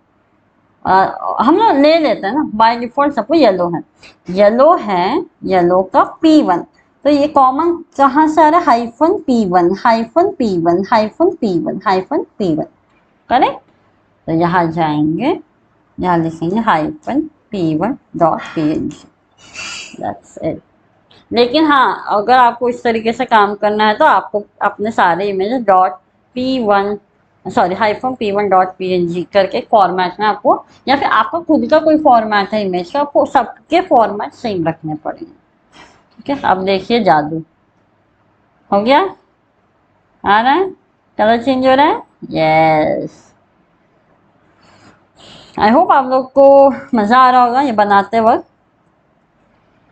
हम लोग ले लेते हैं ना बाय डिफॉल्ट, सबको येलो है, येलो है, येलो का P1। तो ये कॉमन कहाँ से आ रहा है, hyphen P1 hyphen P1 hyphen P1 hyphen P1, correct. तो यहाँ जाएंगे, यहाँ लिखेंगे hyphen P1 dot PNG, that's it. लेकिन हाँ, अगर आपको इस तरीके से काम करना है तो आपको अपने सारे image dot P1 sorry hyphen P1 dot PNG करके फॉर्मेट में आपको, या फिर आपका खुद का कोई फॉर्मेट है इमेज का, आपको सबके फॉर्मेट सेम रखने पड़ेंगे। ठीक है, अब देखिए जादू हो गया, आ रहा है, कलर चेंज हो रहा है, यस। आई होप आप लोग को मजा आ रहा होगा ये बनाते वक्त,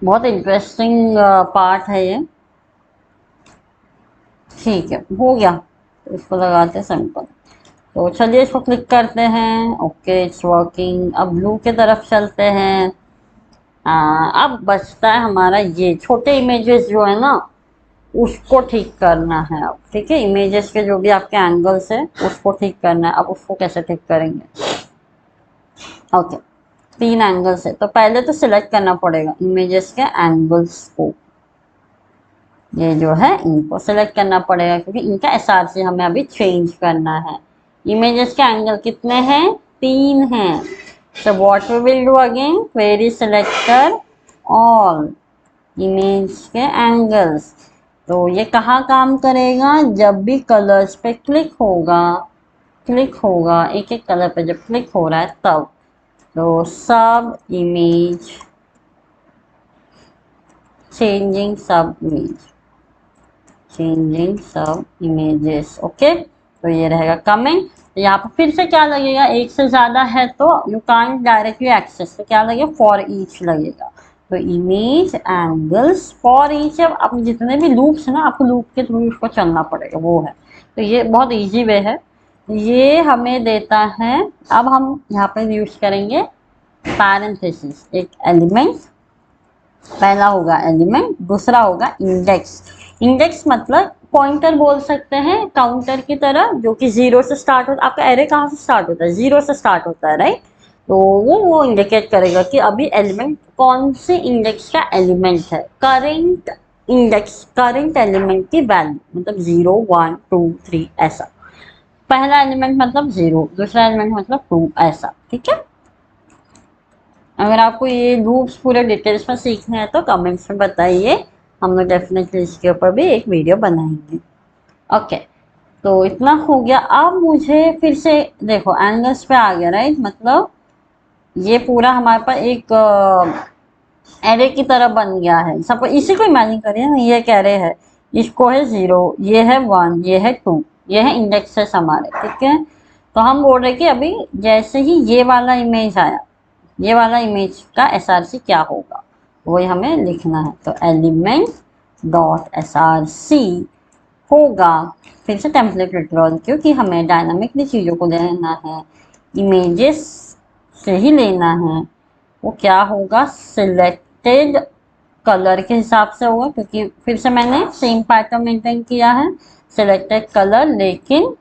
बहुत इंटरेस्टिंग पार्ट है ये। ठीक है, हो गया, तो इसको लगाते हैं सिंपल। तो चलिए इसको क्लिक करते हैं, ओके इट्स वर्किंग। अब ब्लू के तरफ चलते हैं। अब बचता है हमारा ये छोटे इमेजेस जो है ना, उसको ठीक करना है अब। ठीक है, इमेजेस के जो भी आपके एंगल्स है उसको ठीक करना है। अब उसको कैसे ठीक करेंगे, ओके 3 एंगल्स है, तो पहले तो सिलेक्ट करना पड़ेगा इमेजेस के एंगल्स को। ये जो है इनको सेलेक्ट करना पड़ेगा क्योंकि इनका एसआरसी हमें अभी चेंज करना है। इमेजेस के एंगल कितने हैं, 3 हैं। So what we will do again, query selector all image के एंगल्स। तो ये कहाँ काम करेगा, जब भी कलर्स पे क्लिक होगा एक एक कलर पे जब क्लिक हो रहा है तब। तो सब इमेज चेंजिंग सब इमेजेस, ओके। तो ये रहेगा कमिंग। तो यहाँ पर फिर से क्या लगेगा, एक से ज्यादा है तो यू कांट डायरेक्टली एक्सेस, तो क्या लगेगा, फॉर ईच लगेगा। तो इमेज एंगल्स फॉर ईच, अब जितने भी लूप्स है ना, आपको लूप के थ्रू उसको चलना पड़ेगा, वो है। तो ये बहुत इजी वे है, ये हमें देता है। अब हम यहाँ पे यूज करेंगे पैरेंथेसिस, एक एलिमेंट, पहला होगा एलिमेंट, दूसरा होगा इंडेक्स। इंडेक्स मतलब पॉइंटर बोल सकते हैं, काउंटर की तरह, जो कि 0 से स्टार्ट होता है। आपका एरे कहाँ से स्टार्ट होता है, 0 से स्टार्ट होता है, राइट। तो वो इंडिकेट करेगा कि अभी एलिमेंट कौन से इंडेक्स का एलिमेंट है। करेंट इंडेक्स, करेंट एलिमेंट की वैल्यू मतलब 0 1 2 3 ऐसा। पहला एलिमेंट मतलब 0, दूसरा एलिमेंट मतलब 2 ऐसा। ठीक है, अगर आपको ये लूप्स पूरे डिटेल्स में सीखना है तो कमेंट्स में बताइए, हम लोग डेफिनेटली इसके ऊपर भी एक वीडियो बनाएंगे। ओके, तो इतना हो गया। अब मुझे फिर से देखो एंगल्स पे आ गया, राइट। मतलब ये पूरा हमारे पास एक एरे की तरह बन गया है। सब इसी को इमेजिन करिए ना, ये एक एरे है, इसको है 0, ये है 1, ये है 2, ये है इंडेक्सेस हमारे। ठीक है, तो हम बोल रहे कि अभी जैसे ही ये वाला इमेज आया, ये वाला इमेज का एसआरसी क्या होगा वही हमें लिखना है। तो एलिमेंट डॉट एसआरसी होगा, फिर से टेम्पलेट विड्रॉल, क्योंकि हमें डायनामिकली चीज़ों को लेना है, इमेजेस से ही लेना है। वो क्या होगा, सिलेक्टेड कलर के हिसाब से होगा, क्योंकि फिर से मैंने सेम पैटर्न मेंटेन किया है। सिलेक्टेड कलर, लेकिन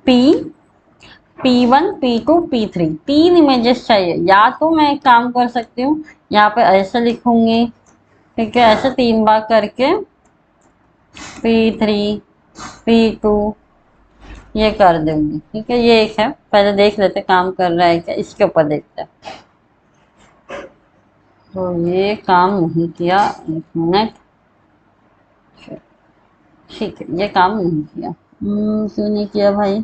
P1 P2 P3 3 इमेजेस चाहिए। या तो मैं एक काम कर सकती हूँ, यहाँ पे ऐसे लिखूंगी, ठीक है, ऐसे 3 बार करके P3 P2 ये कर दूंगी। ठीक है, ये एक है, पहले देख लेते काम कर रहा है क्या, इसके ऊपर देखते हैं। तो ये काम नहीं किया, 1 मिनट, ठीक है ये काम नहीं किया। क्यों नहीं किया भाई,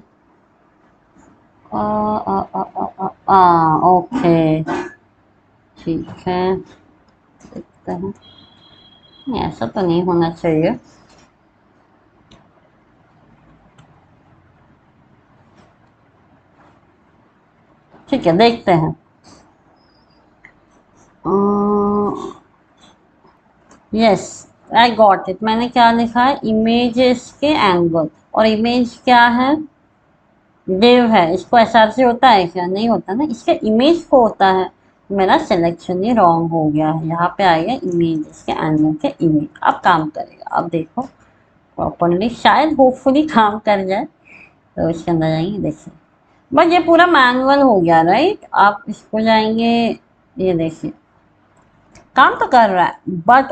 ओके ठीक है, देखते हैं। नहीं, ऐसा तो नहीं होना चाहिए। ठीक है, देखते हैं। Yes, I got it. मैंने क्या लिखा है, इमेजेस के एंगल, और इमेज क्या है, डिव है। इसको एसआरसी होता है क्या, नहीं होता ना, इसके इमेज को होता है। मेरा सिलेक्शन ही रॉन्ग हो गया है, यहाँ पे आएगा इमेजेस के एंगल के इमेज। अब काम करेगा, अब देखो प्रॉपरली, शायद होपफुली काम कर जाए। तो इसके अंदर जाएंगे, देखिए बस ये पूरा मैनुअल हो गया, राइट। आप इसको जाएंगे, ये देखिए काम तो कर रहा है, but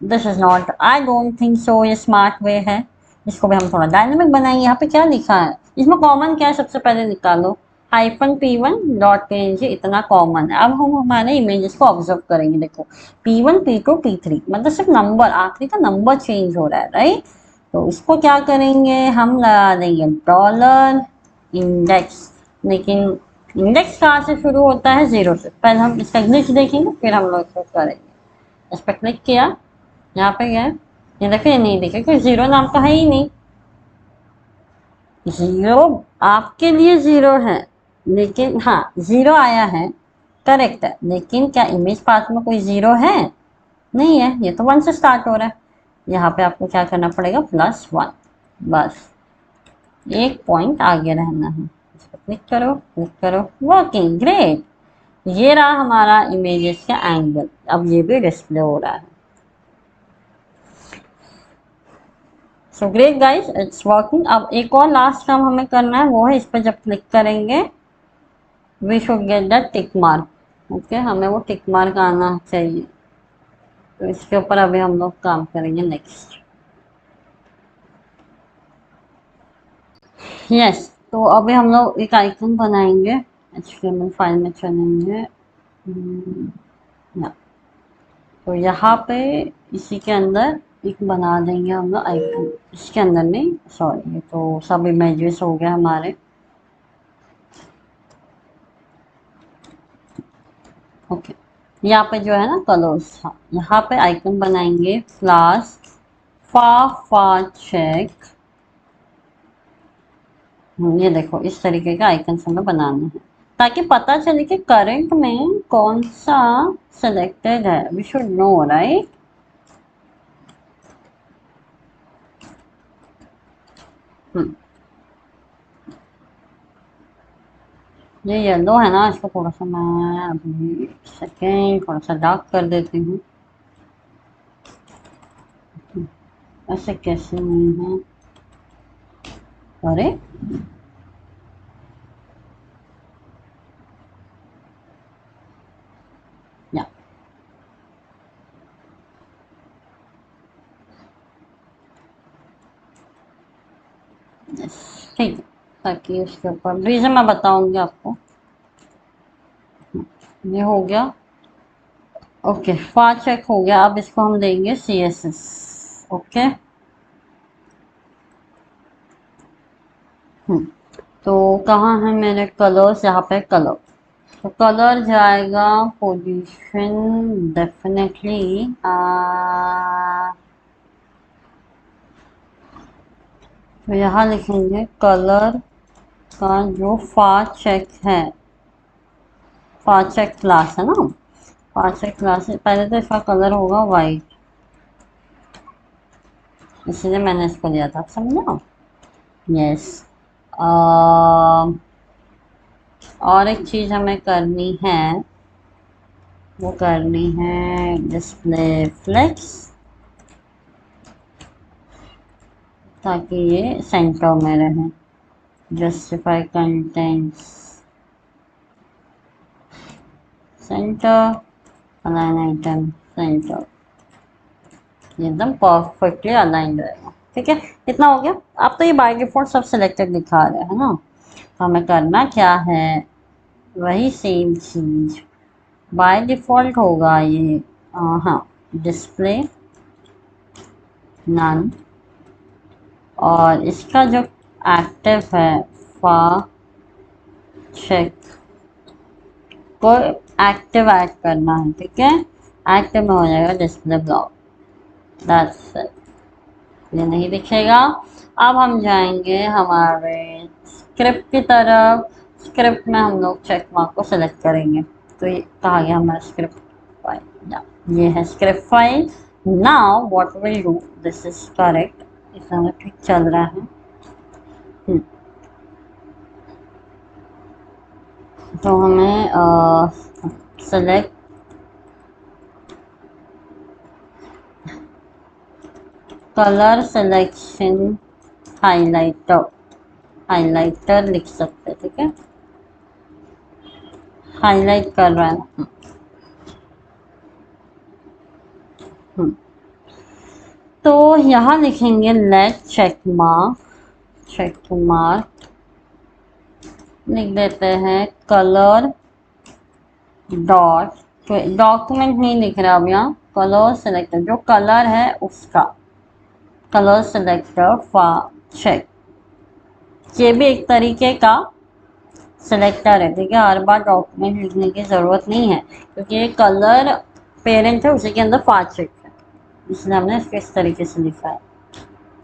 this is not, I don't think so ये स्मार्ट वे है। इसको भी हम थोड़ा डायनेमिक बनाएंगे। यहाँ पे क्या लिखा है, इसमें कॉमन क्या है सबसे पहले निकालो। -p1 .png इतना कॉमन है। अब हम हमारे इमेजेस को ऑब्जर्व करेंगे। देखो p1 p2 p3 मतलब सिर्फ नंबर, आखिरी का नंबर चेंज हो रहा है, राइट। तो इसको क्या करेंगे, हम लगा देंगे डॉलर इंडेक्स। लेकिन इंडेक्स कहाँ से शुरू होता है, 0 से। पहले हम इसका इंग्लिश देखेंगे, फिर हम लोग इसको करेंगे। इस पर क्लिक किया, यहाँ पे गए, ये देखिए ये नहीं दिखे क्योंकि 0 नाम का है ही नहीं। 0 आपके लिए 0 है, लेकिन हाँ 0 आया है, करेक्ट है, लेकिन क्या इमेज पाथ में कोई 0 है, नहीं है। ये तो 1 से स्टार्ट हो रहा है। यहाँ पे आपको क्या करना पड़ेगा, +1, बस एक पॉइंट आगे रहना है। इस पर क्लिक करो, क्लिक करो, वर्किंग ग्रेट। ये रहा हमारा इमेजेस का एंगल। अब ये भी डिस्प्ले हो रहा है। So great guys, it's working. अब एक और लास्ट काम हमें करना है, वो है इस पर जब क्लिक करेंगे we should get the tick mark. Okay, हमें वो टिक मार्क आना चाहिए। तो इसके ऊपर अभी हम लोग काम करेंगे नेक्स्ट। यस, तो अभी हम लोग एक आइकन बनाएंगे, HTML फाइल में चलेंगे। या तो यहाँ पे इसी के अंदर एक बना देंगे हम लोग आइकन। इसके अंदर नहीं, सॉरी, ये तो सब इमेजेस हो गए हमारे। ओके, यहाँ पे जो है ना कलर्स, हाँ यहाँ पे आइकन बनाएंगे क्लास फा चेक। ये देखो इस तरीके का आइकन हमें बनाना है, ताकि पता चले कि करंट में कौन सा सिलेक्टेड है। We should know, right. ये येलो है ना, इसको थोड़ा सा मैं अभी सेकेंड थोड़ा सा डार्क कर देती हूँ। ऐसे कैसे नहीं है, अरे या ठीक है, ताकि उसके ऊपर रीजन मैं बताऊंगी आपको। ये हो गया। ओके, फास्ट चेक हो गया। अब इसको हम देंगे CSS। ओके, तो कहाँ है मेरे कलर्स, यहाँ पे कलर। तो कलर जाएगा पोजीशन डेफिनेटली तो यहाँ लिखेंगे कलर का जो फास्ट चेक है, फास्ट चेक क्लास है ना, फास्ट चेक क्लास पहले तो इसका कलर होगा वाइट, इसलिए मैंने इसको लिया था, समझा। यस, और एक चीज़ हमें करनी है, वो करनी है डिस्प्ले फ्लेक्स, ताकि ये सेंटर में रहे। Justify contents centre, align item centre, एकदम परफेक्टली अलाइन रहेगा। ठीक है, इतना हो गया। अब तो ये बाय डिफॉल्ट सब सिलेक्टेड दिखा रहे हैं ना, तो हमें करना क्या है, वही सेम चीज बाय डिफॉल्ट होगा ये। हाँ, डिस्प्ले नन, और इसका जो एक्टिव है फा चेक को एक्टिव ऐड करना है। ठीक है, एक्टिव में हो जाएगा डिस्प्ले ब्लॉक, दैट्स इट, ये नहीं दिखेगा। अब हम जाएंगे हमारे स्क्रिप्ट की तरफ। स्क्रिप्ट में हम लोग चेक मार्क को सेलेक्ट करेंगे। तो ये कहा गया हमारा स्क्रिप्ट फाइल, ये है script file. Now what will do, this is correct, इसमें ठीक चल रहा है। तो हमें select colour selection highlighter, highlighter लिख सकते हैं। ठीक है, हाईलाइट कर रहा है। तो यहाँ लिखेंगे लेट चेक मार्क लिख देते हैं कलर डॉट, तो डॉक्यूमेंट नहीं लिख रहा अब यहाँ, कलर सेलेक्टर जो कलर है उसका कलर सेलेक्टर फा चेक, ये भी एक तरीके का सिलेक्टर है। ठीक है, हर बार डॉक्यूमेंट लिखने की ज़रूरत नहीं है क्योंकि ये कलर पेरेंट है उसी के अंदर फास्ट चेक है, इसलिए हमने इसको इस तरीके से लिखा है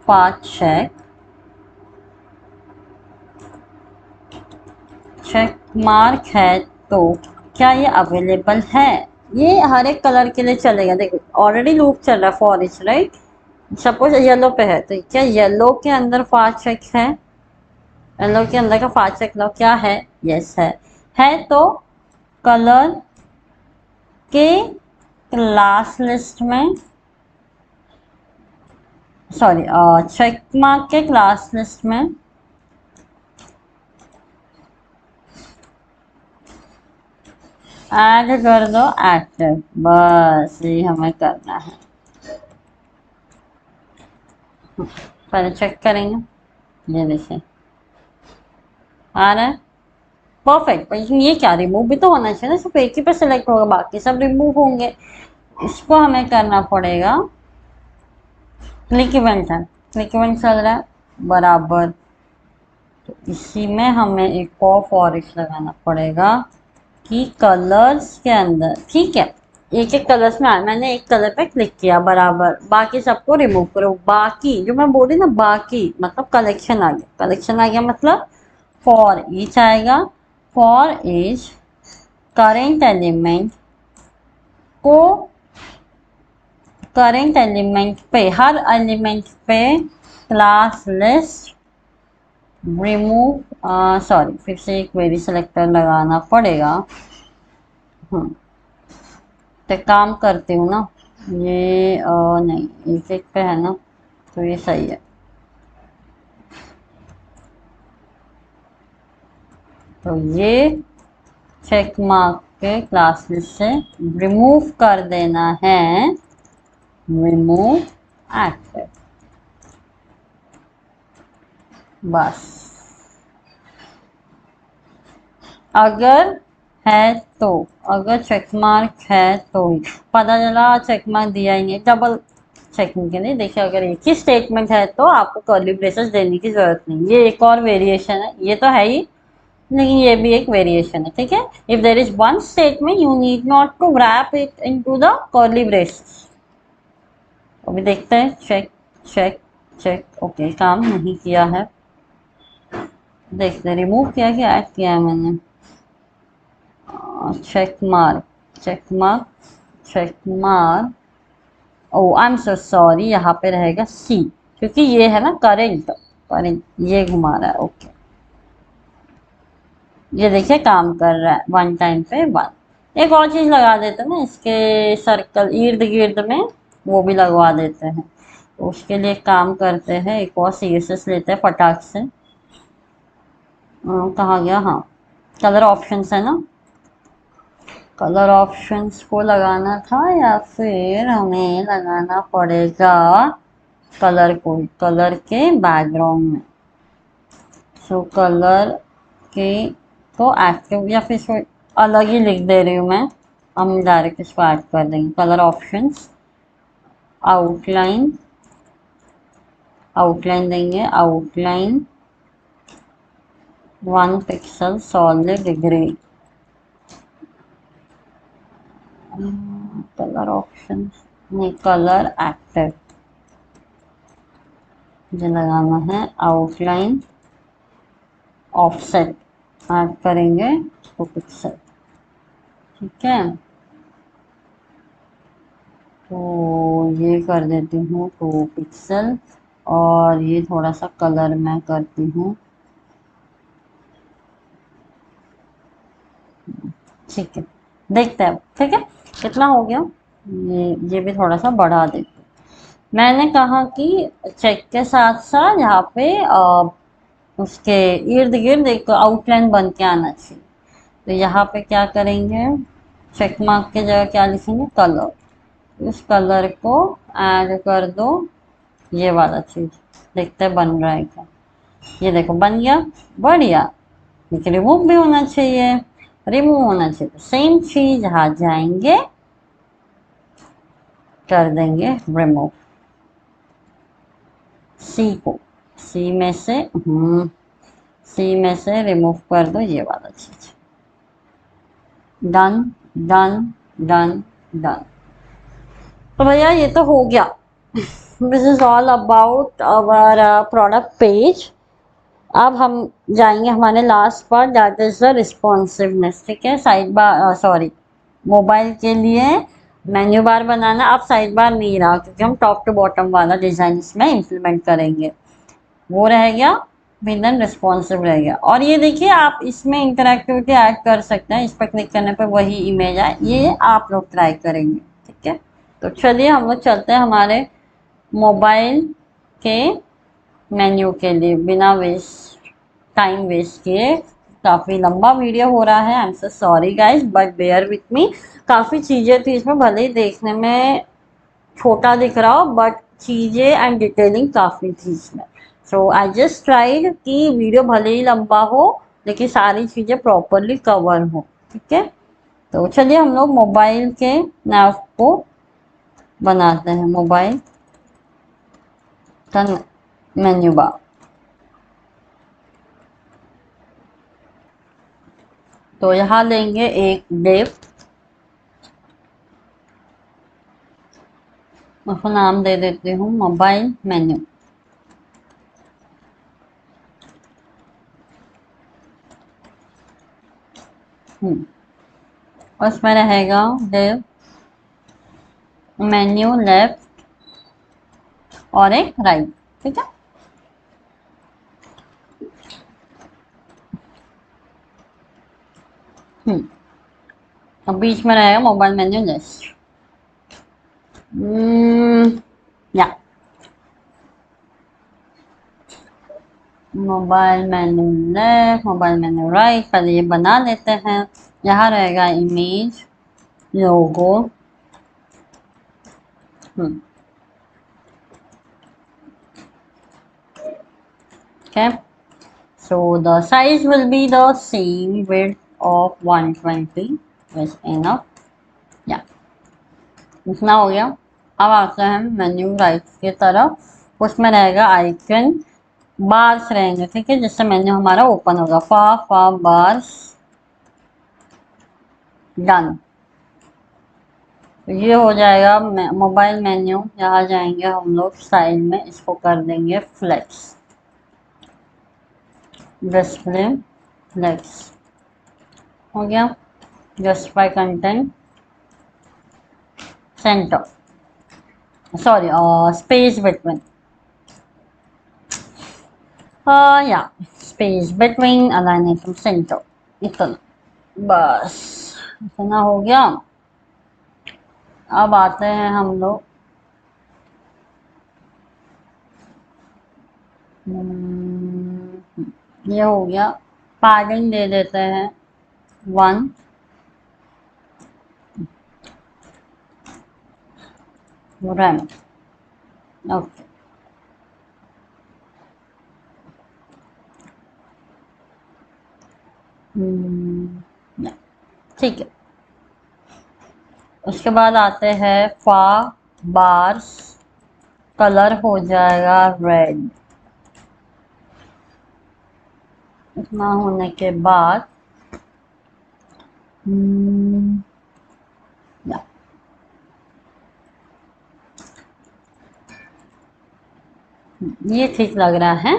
फास्ट चेक मार्क है। तो क्या ये अवेलेबल है? ये हर एक कलर के लिए चलेगा। देखो ऑलरेडी लूप चल रहा है for each, right? Suppose yellow पे है तो क्या येलो के अंदर फास्ट चेक है? येलो के अंदर का फास्ट चेक लो क्या है? यस है तो कलर के क्लास लिस्ट में, सॉरी चेक मार्क के क्लास लिस्ट में ऐड कर दो एक्टिव, बस ये हमें करना है। पहले चेक करेंगे, ये देखिए आ रहा है परफेक्ट। पर ये क्या रिमूव भी तो होना चाहिए ना, सिर्फ एक ही पे सिलेक्ट होगा बाकी सब रिमूव होंगे। इसको हमें करना पड़ेगा क्लिक इवेंट है, क्लिक इवेंट चल रहा है बराबर, तो इसी में हमें एक और फॉर ईच लगाना पड़ेगा कि कलर्स के अंदर, ठीक है एक एक कलर्स में आया, मैंने एक कलर पे क्लिक किया बराबर, बाकी सबको रिमूव करो। बाकी जो मैं बोल रही ना बाकी मतलब कलेक्शन आ गया, कलेक्शन आ गया मतलब फॉर ईच आएगा, फॉर ईच करेंट एलिमेंट को, करेंट एलिमेंट पे हर एलिमेंट पे क्लास लिस्ट रिमूव, सॉरी फिर से एक क्वेरी सेलेक्टर लगाना पड़ेगा। तो काम करती हूँ ना ये नहीं एक एक पे है ना, तो ये सही है। तो ये चेक मार्क के क्लास लिस्ट से रिमूव कर देना है, रिमूव एक्टिव, बस। अगर है तो, अगर चेक मार्क है तो ही पता चला चेक मार्क दिया ही नहीं, डबल चेकिंग के लिए देखिए अगर एक ही स्टेटमेंट है तो आपको कर्ली ब्रेसेस देने की जरूरत नहीं। ये एक और वेरिएशन है, ये तो है ही लेकिन ये भी एक वेरिएशन है। ठीक है, if there is one statement you need not to wrap it into the curly braces. अभी देखते हैं चेक चेक चेक, ओके काम नहीं किया है, देखते रिमूव किया कि ऐड किया है मैंने। Check mark check mark check mark, oh I am so sorry, यहाँ पे रहेगा सी क्योंकि ये है ना करेंट, करेंट ये घुमा रहा है। ओके ये देखिए काम कर रहा है वन टाइम पे वन। एक और चीज लगा देते हैं ना इसके सर्कल इर्द गिर्द में, वो भी लगवा देते हैं। तो उसके लिए काम करते हैं, एक और CSS लेते हैं फटाक से। कहाँ गया, हाँ कलर ऑप्शंस है ना, कलर ऑप्शंस को लगाना था या फिर हमें लगाना पड़ेगा कलर को, कलर के बैकग्राउंड में। सो कलर के को एक्टिव या फिर इसको अलग ही लिख दे रही हूँ मैं, हम डायरेक्ट इसको ऐड कर देंगे। कलर ऑप्शंस आउटलाइन, आउटलाइन देंगे, outline 1 pixel solid grey, colour options नहीं कलर एक्टिव मुझे लगाना है, आउटलाइन ऑफसेट ऐड करेंगे 2 पिक्सल। ठीक है तो ये कर देती हूँ 2 पिक्सल और ये थोड़ा सा कलर मैं करती हूँ, ठीक है देखते हैं। ठीक है कितना हो गया, ये भी थोड़ा सा बढ़ा देते। मैंने कहा कि चेक के साथ साथ यहाँ पे उसके इर्द गिर्द एक आउटलाइन बन के आना चाहिए। तो यहाँ पे क्या करेंगे, चेक मार्क के जगह क्या लिखेंगे, कलर, इस कलर को ऐड कर दो ये वाला चीज देखते बन रहा है क्या। ये देखो बन गया, बढ़िया। लेकिन रिमूव भी होना चाहिए, रिमूव होना चाहिए। तो सेम चीज यहाँ जाएंगे, कर देंगे रिमूव। सी को, सी में से सी में से रिमूव कर दो ये वाला चीज। Done done done done. तो भैया ये तो हो गया। This is all about our product page. अब हम जाएंगे हमारे last part, that is the responsiveness. ठीक है, साइड बार, सॉरी, मोबाइल के लिए मेन्यू बार बनाना। अब साइड बार नहीं रहा क्योंकि हम टॉप टू बॉटम वाला डिजाइन इसमें इम्प्लीमेंट करेंगे। वो रह गया, विजन रिस्पॉन्सिव रह गया। और ये देखिए आप इसमें इंटरैक्टिविटी ऐड कर सकते हैं। इस पर क्लिक करने पर वही इमेज आए, ये आप लोग ट्राई करेंगे। ठीक है, तो चलिए हम लोग चलते हैं हमारे मोबाइल के मेन्यू के लिए, बिना वेस्ट टाइम वेस्ट किए। काफ़ी लंबा वीडियो हो रहा है, I am so sorry guys, but bear with me. काफ़ी चीज़ें थी इसमें, भले ही देखने में छोटा दिख रहा हो, बट चीज़ें एंड डिटेलिंग काफ़ी थी इसमें। सो आई जस्ट ट्राइड कि वीडियो भले ही लंबा हो लेकिन सारी चीज़ें प्रॉपरली कवर हो। ठीक है, तो चलिए हम लोग मोबाइल के नैव को बनाते हैं। मोबाइल का मेन्यू बार। तो यहाँ लेंगे एक डिव, उसको नाम दे देती हूँ मोबाइल मेन्यू। उसमें रहेगा डिव मेन्यू लेफ्ट और एक राइट। ठीक है, अब बीच में रहेगा मोबाइल मेन्यू लिस्ट। या mobile menu left, mobile menu right, पहले ये बना लेते हैं। यहाँ रहेगा image, logo. okay, so the size will be the same width of 120 is enough। या इतना हो गया। अब आते हैं मेन्यू राइट की तरफ। उसमें रहेगा आइकन, बार्स रहेंगे। ठीक है, जिससे मेन्यू हमारा ओपन होगा। फा बार्स, डन। तो ये हो जाएगा मोबाइल मेन्यू। यहाँ जाएंगे हम लोग साइड में, इसको कर देंगे फ्लेक्स, डिस्प्ले फ्लेक्स। हो गया। Justify content center, sorry space between, या space between align from center. इतना बस, इतना हो गया। अब आते हैं हम लोग ये हो गया। पैडिंग दे देते हैं 1। RAM, okay. ठीक है, उसके बाद आते हैं फा बार्स, कलर हो जाएगा रेड। इतना होने के बाद या ये ठीक लग रहा है।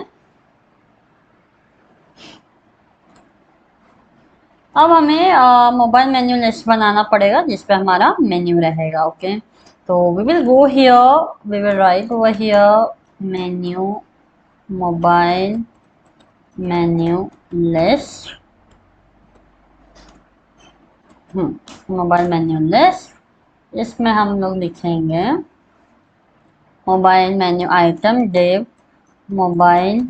अब हमें मोबाइल मेन्यू लिस्ट बनाना पड़ेगा जिसपे हमारा मेन्यू रहेगा। ओके, तो we will go here, we will write over here menu, mobile menu list, mobile menu list. इसमें हम लोग लिखेंगे mobile menu item div, mobile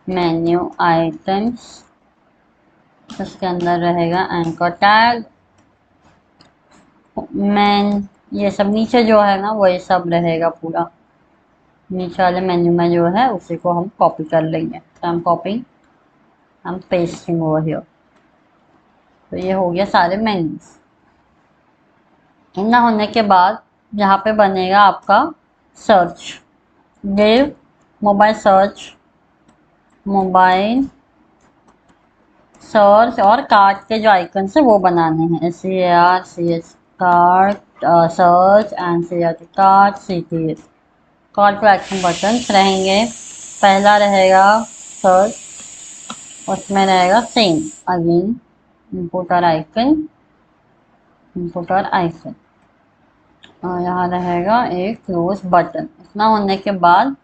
menu items. उसके अंदर रहेगा एंकर टैग, मैन, ये सब नीचे जो है ना वही सब रहेगा पूरा। नीचे वाले मेन्यू में जो है उसी को हम कॉपी कर लेंगे। तो हम कॉपी, हम पेस्टिंग ओवर हियर। तो ये हो गया सारे मेन्यूज। इतना होने के बाद यहाँ पे बनेगा आपका search, give mobile search, mobile search और कार्ट के जो आइकन है वो बनाने हैं। SEARCH cart, search and CRT cart, CTS call to action button रहेंगे। पहला रहेगा सर्च, उसमें रहेगा same again inputer icon, inputer icon, और यहाँ रहेगा एक क्लोज बटन। इतना होने के बाद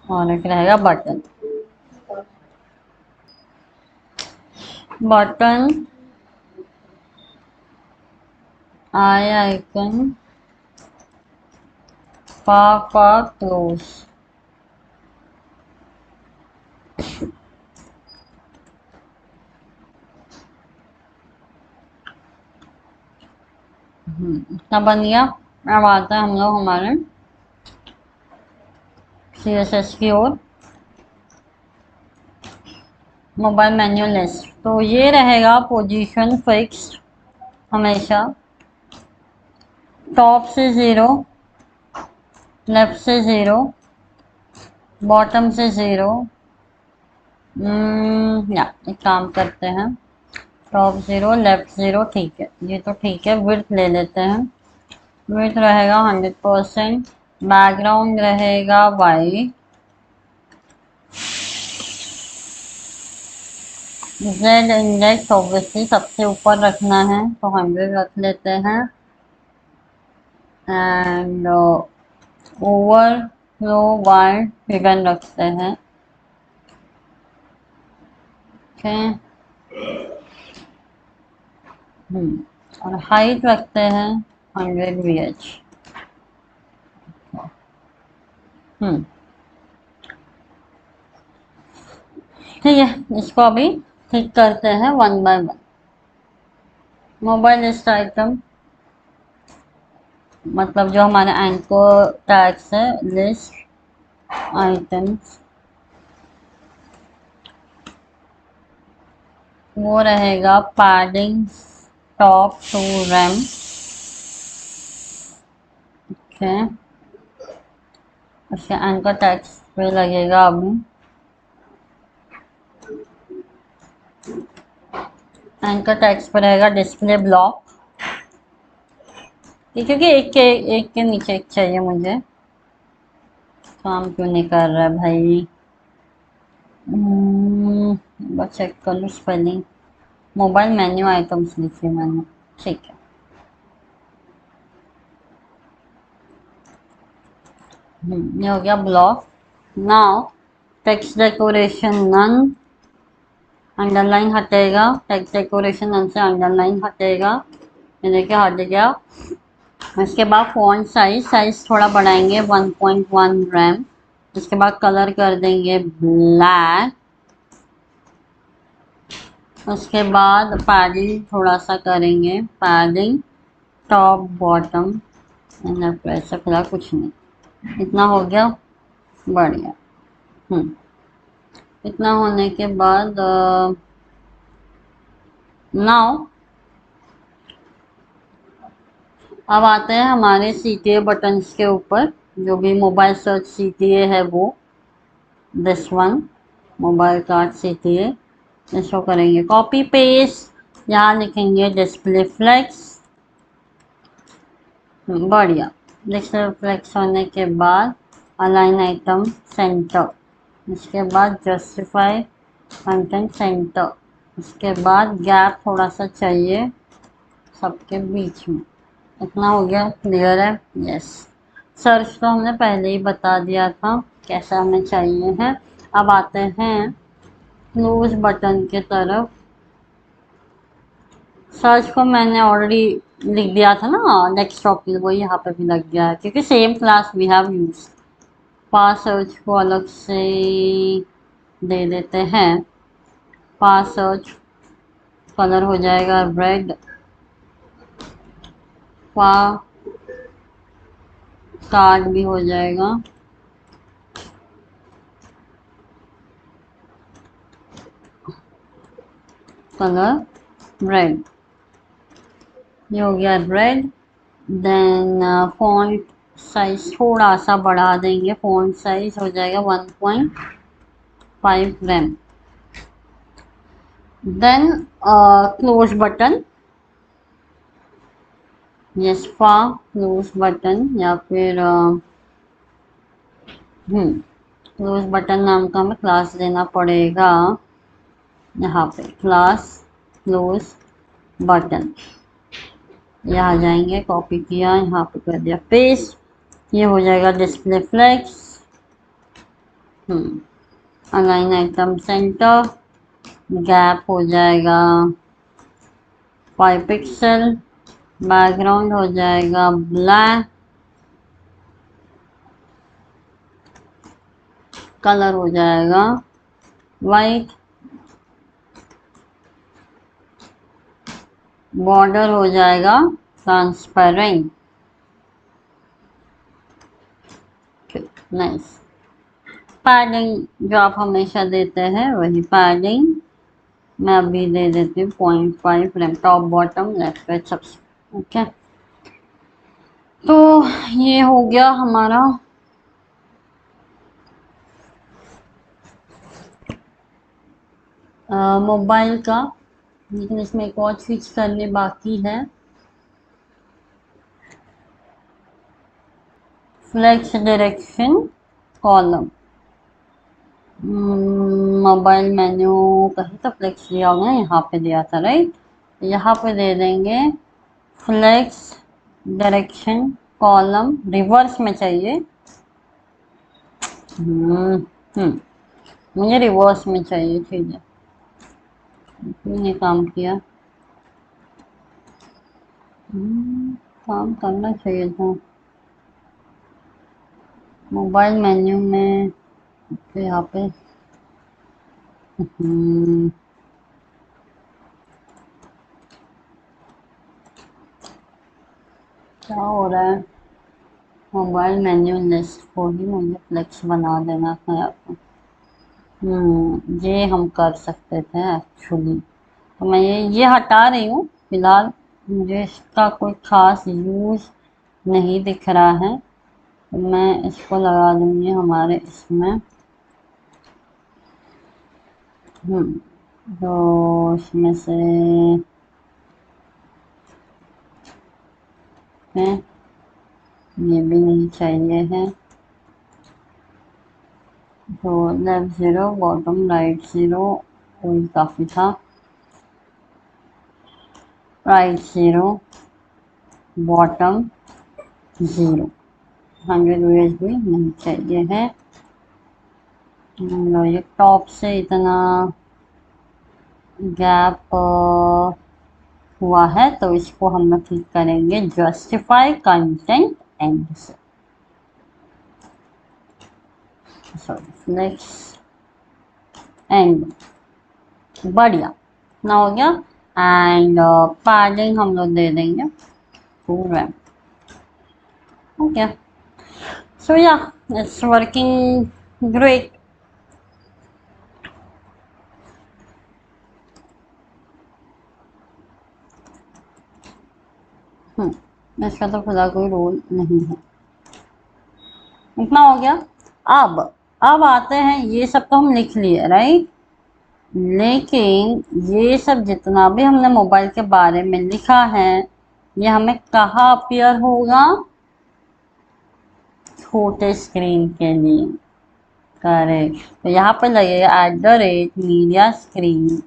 और एक रहेगा बटन, बटन आई आइकन का क्लोज। इतना बन गया। अब आता है हम लोग हमारे CSS की ओर, मोबाइल मेन्यू लिस्ट। तो ये रहेगा पोजीशन फिक्स्ड हमेशा, टॉप से 0, लेफ्ट से 0, बॉटम से 0। या एक काम करते हैं, टॉप 0 लेफ्ट 0, ठीक है, ये तो ठीक है। विड्थ ले लेते हैं, विड्थ रहेगा 100%, बैकग्राउंड रहेगा वाइट, जेड इंडेक्स ऑब्वियसली सबसे ऊपर रखना है तो 100 रख लेते हैं, एंड ओवरफ्लो वाइड हिडन रखते हैं। ओके, और हाइट रखते हैं 100 VH। ठीक है, इसको अभी ठीक करते हैं one by one. Mobile list item मतलब जो हमारे एंकर टैग्स है, लिस्ट आइटम्स, वो रहेगा padding top two rem. Okay, उसके एंकर टैग्स पे लगेगा अभी एंकर टैग्स पर रहेगा डिस्प्ले ब्लॉक, क्योंकि एक के नीचे एक चाहिए मुझे। काम क्यों नहीं कर रहा है भाई? बस चेक कर लूँ स्पेलिंग। मोबाइल मेन्यू आइटम्स लिखी मैंने, ठीक है। ये हो गया block. Now text decoration none, underline हटेगा, टेक्स्ट डेकोरेशन नन से अंडरलाइन हटेगा, ये देखिए हट गया। इसके बाद फॉन्ट साइज थोड़ा बढ़ाएंगे 1.1 रैम। इसके बाद कलर कर देंगे ब्लैक। उसके बाद पैडिंग थोड़ा सा करेंगे, पैडिंग टॉप बॉटम, ऐसा फिलहाल कुछ नहीं। इतना हो गया, बढ़िया। इतना होने के बाद नाउ अब आते हैं हमारे CTA बटन्स के ऊपर। जो भी मोबाइल सर्च CTA है वो this one, mobile cart CTA, इसको करेंगे कॉपी पेस्ट। यहाँ लिखेंगे डिस्प्ले फ्लेक्स, बढ़िया। डिस्प्ले फ्लेक्स होने के बाद अलाइन आइटम सेंटर, इसके बाद जस्टिफाई कंटेंट सेंटर, इसके बाद गैप थोड़ा सा चाहिए सबके बीच में। इतना हो गया, क्लियर है? यस। सर्च तो हमने पहले ही बता दिया था कैसा हमें चाहिए है। अब आते हैं क्लोज बटन के तरफ। सर्च को मैंने ऑलरेडी लिख दिया था ना डेस्कटॉप के लिए, वो यहाँ पे भी लग गया है क्योंकि same class we have use. Pass search को अलग से दे देते हैं, पास सर्च कलर हो जाएगा रेड, फा कार्ड भी हो जाएगा, कलर रेड, ये हो गया रेड। देन फॉन्ट साइज थोड़ा सा बढ़ा देंगे, फॉन्ट साइज हो जाएगा 1.5 rem. Then close button, yes फा क्लोज बटन, या फिर क्लोज बटन नाम का हमें क्लास देना पड़ेगा। यहाँ पे क्लास क्लोज बटन, यहाँ जाएंगे, कॉपी किया, यहाँ पे कर दिया पेस्ट, ये हो जाएगा display flex. Align item center, gap हो जाएगा 5 पिक्सल, बैकग्राउंड हो जाएगा ब्लैक, कलर हो जाएगा वाइट, बॉर्डर हो जाएगा ट्रांसपेरेंट। नाइस। पैडिंग जो आप हमेशा देते हैं वही पैडिंग मैं अभी दे देती हूँ 0.5 RAM, top bottom left right सबसे। ओके, तो ये हो गया हमारा मोबाइल का। लेकिन इसमें एक और चीज करने बाकी है, flex direction column. Mobile menu कहीं तो फ्लेक्स दिया होगा, यहाँ पे दिया था राइट, यहाँ पे दे देंगे फ्लेक्स डायरेक्शन कॉलम, रिवर्स में चाहिए। मुझे रिवर्स में चाहिए, ठीक है, मैंने काम किया। काम करना चाहिए था मोबाइल मेन्यू में, तो यहाँ पे क्या हो रहा है, मोबाइल मेन्यू लिस्ट को ही मुझे फ्लेक्स बना देना था यहाँ पे। ये हम कर सकते थे एक्चुअली, तो मैं ये हटा रही हूँ फिलहाल, मुझे इसका कोई खास यूज़ नहीं दिख रहा है, तो मैं इसको लगा दूंगी हमारे इसमें। तो इसमें से है, ये भी नहीं चाहिए है, तो लेफ्ट 0 बॉटम राइट 0 कोई काफ़ी था, राइट 0 बॉटम 0, 100 USB नहीं चाहिए है। ये टॉप से इतना गैप हुआ है, तो इसको हम लोग क्लिक करेंगे जस्टिफाई कंटेंट एंड से, सॉरी नेक्स्ट एंड, बढ़िया ना हो गया। एंड पैडिंग हम लोग दे देंगे पूरा, ओके, सो या इट्स वर्किंग ग्रेट। इसका तो खुदा कोई रोल नहीं है, इतना हो गया। अब आते हैं, ये सब तो हम लिख लिए राइट, लेकिन ये सब जितना भी हमने मोबाइल के बारे में लिखा है, ये हमें कहाँ अपीयर होगा, छोटे स्क्रीन के लिए, करेक्ट, तो यहाँ पे लगेगा @media screen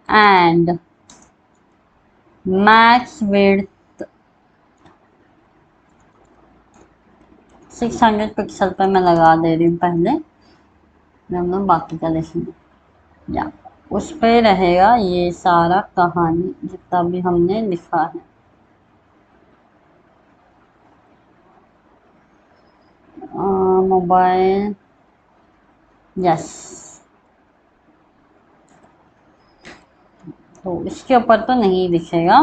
and max width 600 pixel पे मैं लगा दे रही हूँ पहले, हम लोग बाकी का देखेंगे। या उस पे रहेगा ये सारा कहानी जितना भी हमने लिखा है। मोबाइल, यस, तो इसके ऊपर तो नहीं दिखेगा,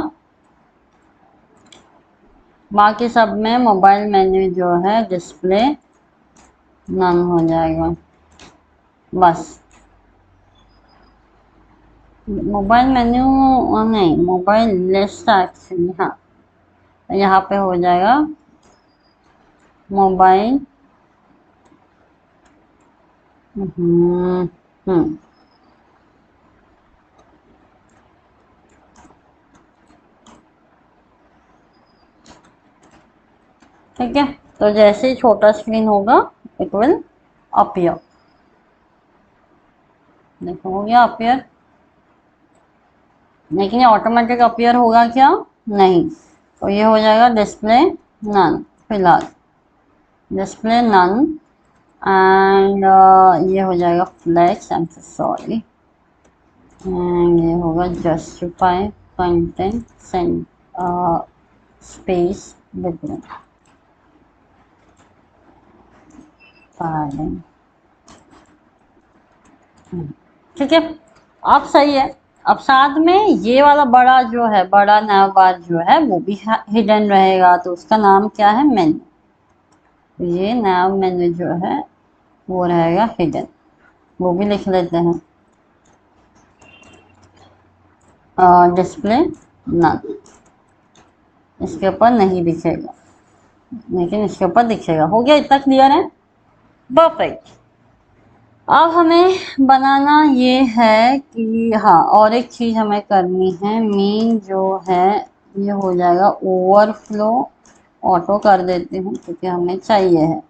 बाकी सब में मोबाइल मेन्यू जो है डिस्प्ले नन हो जाएगा। बस मोबाइल मेन्यू नहीं, मोबाइल लिस्ट एक्चुअली, हाँ यहाँ पे हो जाएगा मोबाइल। हम्म हम्म ठीक है। तो जैसे ही छोटा स्क्रीन होगा इट विल अपीयर। देखो हो गया अपीयर, लेकिन ये ऑटोमेटिक अपीयर होगा क्या? नहीं। तो ये हो जाएगा डिस्प्ले नन, फिलहाल डिस्प्ले नन। एंड ये हो जाएगा flex, I am sorry, and ये होगा justify content send space between parting. ठीक है, अब सही है। अब साथ में ये वाला बड़ा जो है, बड़ा नैव बार जो है वो भी हिडन रहेगा, तो उसका नाम क्या है? मेन्यू। तो ये नैव मेन्यू जो है वो रहेगा हिडन, वो भी लिख लेते हैं, डिस्प्ले नन। इसके ऊपर नहीं दिखेगा, लेकिन इसके ऊपर दिखेगा। हो गया, इतना क्लियर है? परफेक्ट। अब हमें बनाना ये है कि हाँ, और एक चीज हमें करनी है, मेन जो है ये हो जाएगा ओवरफ्लो। ऑटो कर देती हूँ क्योंकि हमें चाहिए है,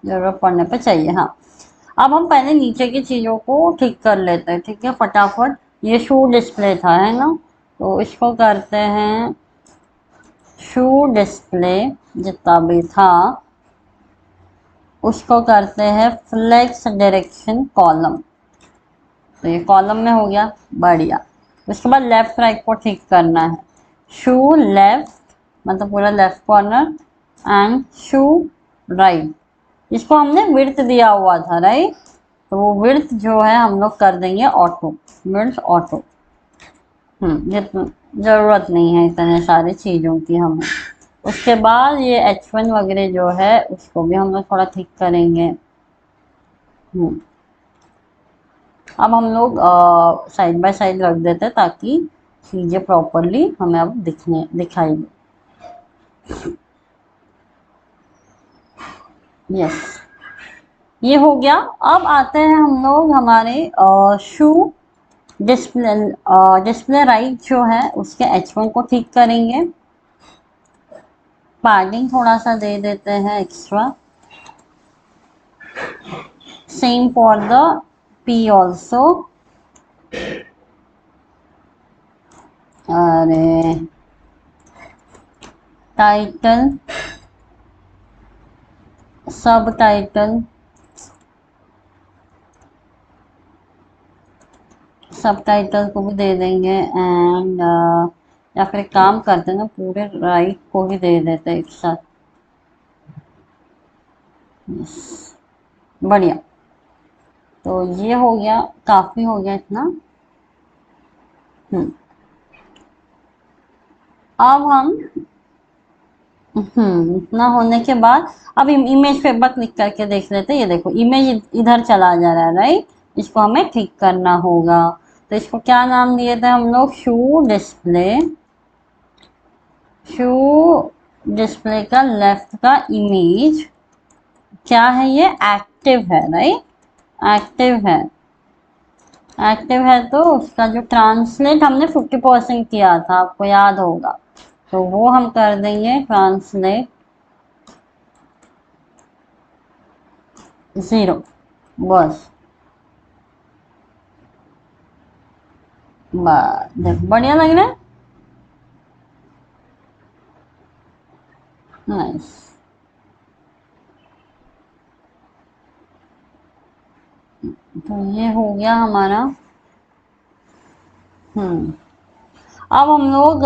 जरूरत पड़ने पे चाहिए। हाँ, अब हम पहले नीचे की चीजों को ठीक कर लेते हैं। ठीक है, फटाफट। ये शू डिस्प्ले था, है ना? तो इसको करते हैं शू डिस्प्ले, जितना भी था उसको करते हैं फ्लेक्स डायरेक्शन कॉलम। तो ये कॉलम में हो गया, बढ़िया। उसके बाद लेफ्ट राइट को ठीक करना है, शू लेफ्ट मतलब पूरा left corner, and shoe right. इसको हमने विड्थ दिया हुआ था, राइट? तो वो विड्थ जो है हम लोग कर देंगे ऑटो, विड्थ ऑटो। जितना जरूरत नहीं है इतने सारी चीज़ों की हमें। उसके बाद ये H1 वगैरह जो है उसको भी हम लोग थोड़ा ठीक करेंगे। अब हम लोग साइड बाय साइड रख देते हैं ताकि चीज़ें प्रॉपरली हमें अब दिखाई दे। यस, ये हो गया। अब आते हैं हम लोग हमारे शू डिस्प्ले, डिस्प्ले राइट जो है उसके H1 को ठीक करेंगे। पैडिंग थोड़ा सा दे देते हैं extra, same for the P also. अरे टाइटल, सब टाइटल, सब टाइटल को भी दे देंगे। एंड या फिर एक काम करते हैं ना, पूरे राइट को भी दे देते हैं एक साथ। यस, बढ़िया। तो ये हो गया, काफी हो गया इतना। अब हम इतना होने के बाद अब इमेज पे एक बार क्लिक करके देख लेते हैं। ये देखो इमेज इधर चला जा रहा है, राइट? इसको हमें ठीक करना होगा। तो इसको क्या नाम दिए थे हम लोग? शू डिस्प्ले। शू डिस्प्ले का लेफ्ट का इमेज क्या है? ये एक्टिव है, राइट? एक्टिव है, एक्टिव है। तो उसका जो ट्रांसलेट हमने 50% किया था, आपको याद होगा, तो वो हम कर देंगे ट्रांसलेट 0। बस बढ़िया लग रहा है, नाइस। तो ये हो गया हमारा। अब हम लोग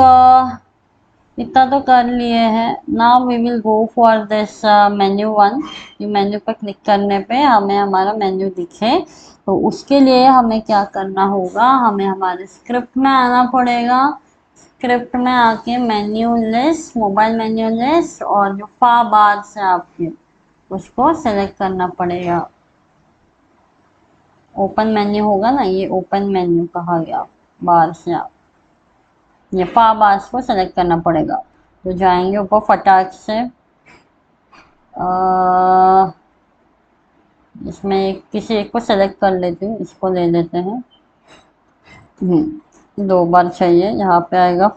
इतना तो कर लिए हैं। Now we will go for this menu one. ये मेन्यू पर क्लिक करने पे हमें हमारा मेन्यू दिखे। तो उसके लिए हमें क्या करना होगा, हमें हमारे स्क्रिप्ट में आना पड़ेगा। स्क्रिप्ट में आके menu list, mobile menu list, और जो फा बार से आपके उसको सेलेक्ट करना पड़ेगा। ओपन मेन्यू होगा ना, ये ओपन मेन्यू कहा गया, बार से आप ये फा बार्स को सेलेक्ट करना पड़ेगा। तो जाएंगे ऊपर फटाक से, इसमें किसी एक को सेलेक्ट कर लेती हूँ, इसको ले लेते हैं। 2 बार चाहिए। यहाँ पे आएगा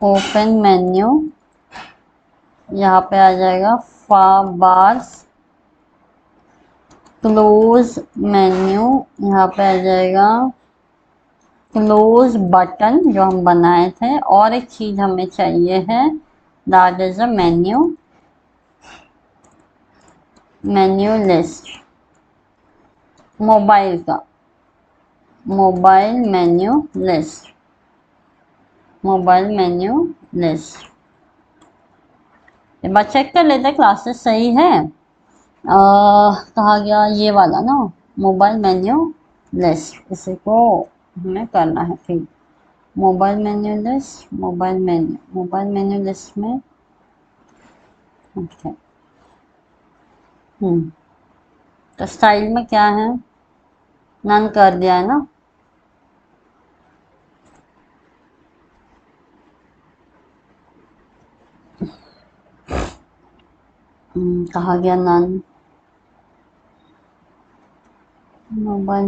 ओपन मेन्यू, यहाँ पे आ जाएगा फा बार्स, क्लोज मेन्यू, यहाँ पे आ जाएगा क्लोज बटन जो हम बनाए थे। और एक चीज हमें चाहिए है, that is a menu list, mobile का mobile menu list, mobile menu list. एक बार चेक कर लेते क्लासेस सही है। कहा गया ये वाला ना, मोबाइल मेन्यू लिस्ट, इसी को हमें करना है। फिर mobile menu list, mobile menu list में ओके। तो स्टाइल में क्या है, नन कर दिया है ना। कहा गया नन। मोबाइल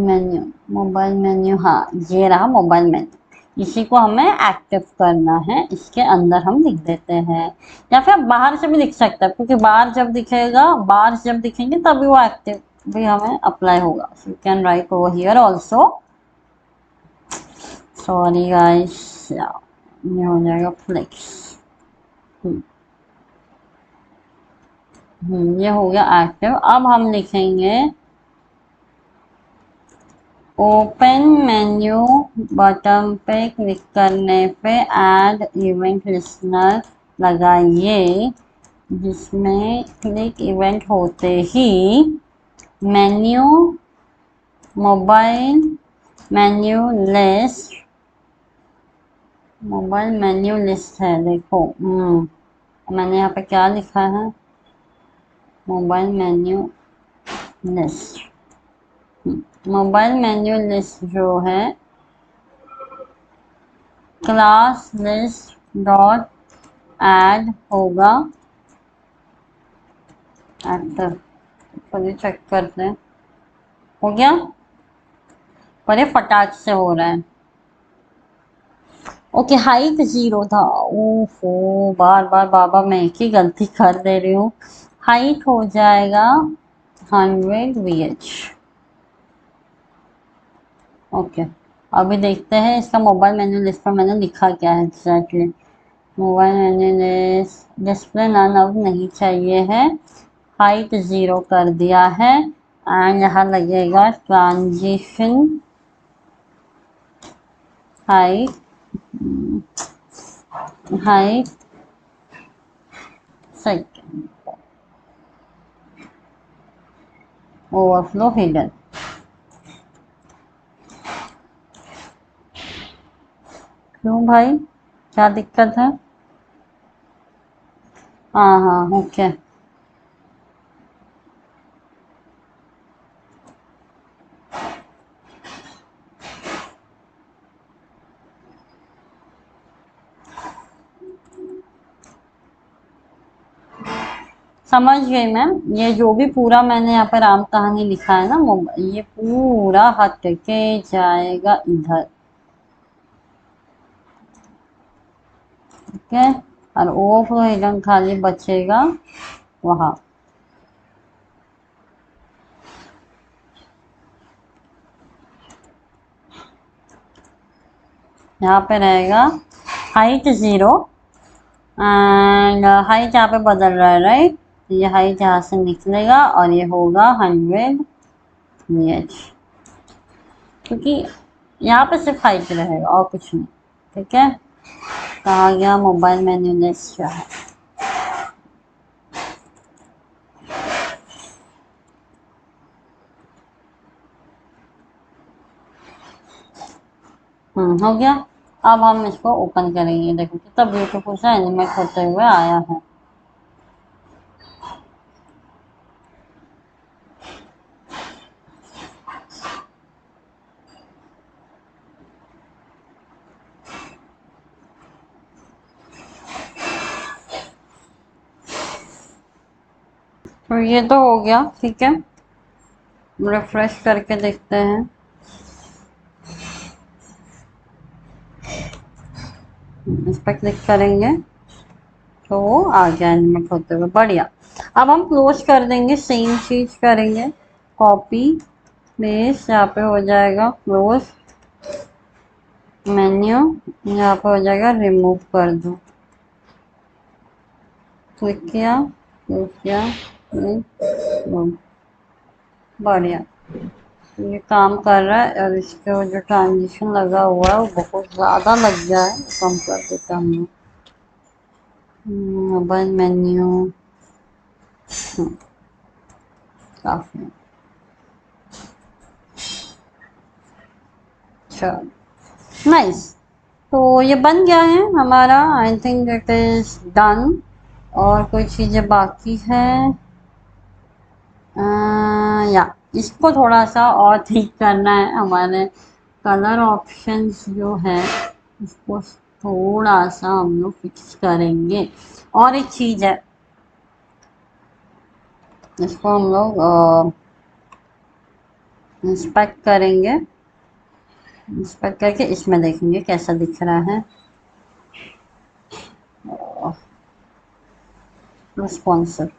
मेन्यू, हाँ ये रहा मोबाइल मेन्यू। इसी को हमें एक्टिव करना है, इसके अंदर हम लिख देते हैं, या फिर बाहर से भी लिख सकते हैं, क्योंकि बाहर जब दिखेगा, बाहर जब दिखेंगे तभी वो एक्टिव भी हमें अप्लाई होगा। So you can right over here also, sorry guys, ये हो जाएगा फ्लेक्स। ये हो गया एक्टिव। अब हम लिखेंगे ओपन मेन्यू, बटन पे क्लिक करने पे ऐड इवेंट लिस्नर लगाइए, जिसमें क्लिक इवेंट होते ही menu, mobile menu list, mobile menu list है देखो। मैंने यहाँ पे क्या लिखा है, mobile menu list. Mobile menu list जो है क्लास लिस्ट डॉट ऐड होगा एक्टिव। चलिए चेक करते हैं, हो गया, पर ये फटाक से हो रहा है। ओके, हाइट 0 था। ओहो, बार बार बाबा मैं एक ही गलती कर दे रही हूँ। हाइट हो जाएगा 100 VH। ओके, अभी देखते हैं इसका मोबाइल मेन्यू लिस्ट पर मैंने लिखा क्या है exactly. Mobile menu list display none अब नहीं चाहिए है, हाइट 0 कर दिया है, एंड यहाँ लगेगा transition height second, overflow hidden. क्यों भाई, क्या दिक्कत है? हाँ हाँ ओके। समझ गई मैम, ये जो भी पूरा मैंने यहाँ पर राम कहानी लिखा है ना, ये पूरा हट के जाएगा इधर, ठीक है, और ओवरफ्लो हिडन खाली बचेगा वहाँ। यहाँ पे रहेगा हाइट 0, एंड हाइट यहाँ पे बदल रहा है राइट, ये हाइट यहाँ से निकलेगा और ये होगा 100 VH, क्योंकि यहाँ पे सिर्फ हाइट रहेगा और कुछ नहीं, ठीक है। कहा गया मोबाइल मेन्यू लिस्ट क्या है, हो गया। अब हम इसको ओपन करेंगे। देखो कितना ब्यूटीफुल सा एनिमेट होते हुए आया है। तो ये तो हो गया, ठीक है। रिफ्रेश करके देखते हैं। इस पर क्लिक करेंगे तो वो आ गया एनिमेट होते हुए, बढ़िया। अब हम क्लोज कर देंगे, सेम चीज करेंगे, कॉपी पेस्ट, यहाँ पे हो जाएगा क्लोज, मेन्यू, यहाँ पे हो जाएगा रिमूव कर दो, क्लिक किया, क्लिक किया, बढ़िया। ये काम कर रहा है। और इसके जो ट्रांजिशन लगा हुआ है वो बहुत ज़्यादा लग गया है, कम कर देते हम लोग। मोबाइल मेन्यू काफ़ी अच्छा, नाइस। तो ये बन गया है हमारा, I think it is done. और कोई चीज़ें बाकी है? या इसको थोड़ा सा और ठीक करना है। हमारे कलर ऑप्शंस जो है इसको थोड़ा सा हम लोग फिक्स करेंगे। और एक चीज़ है, इसको हम लोग इंस्पेक्ट करेंगे। इंस्पेक्ट करके इसमें देखेंगे कैसा दिख रहा है रिस्पॉन्सिव।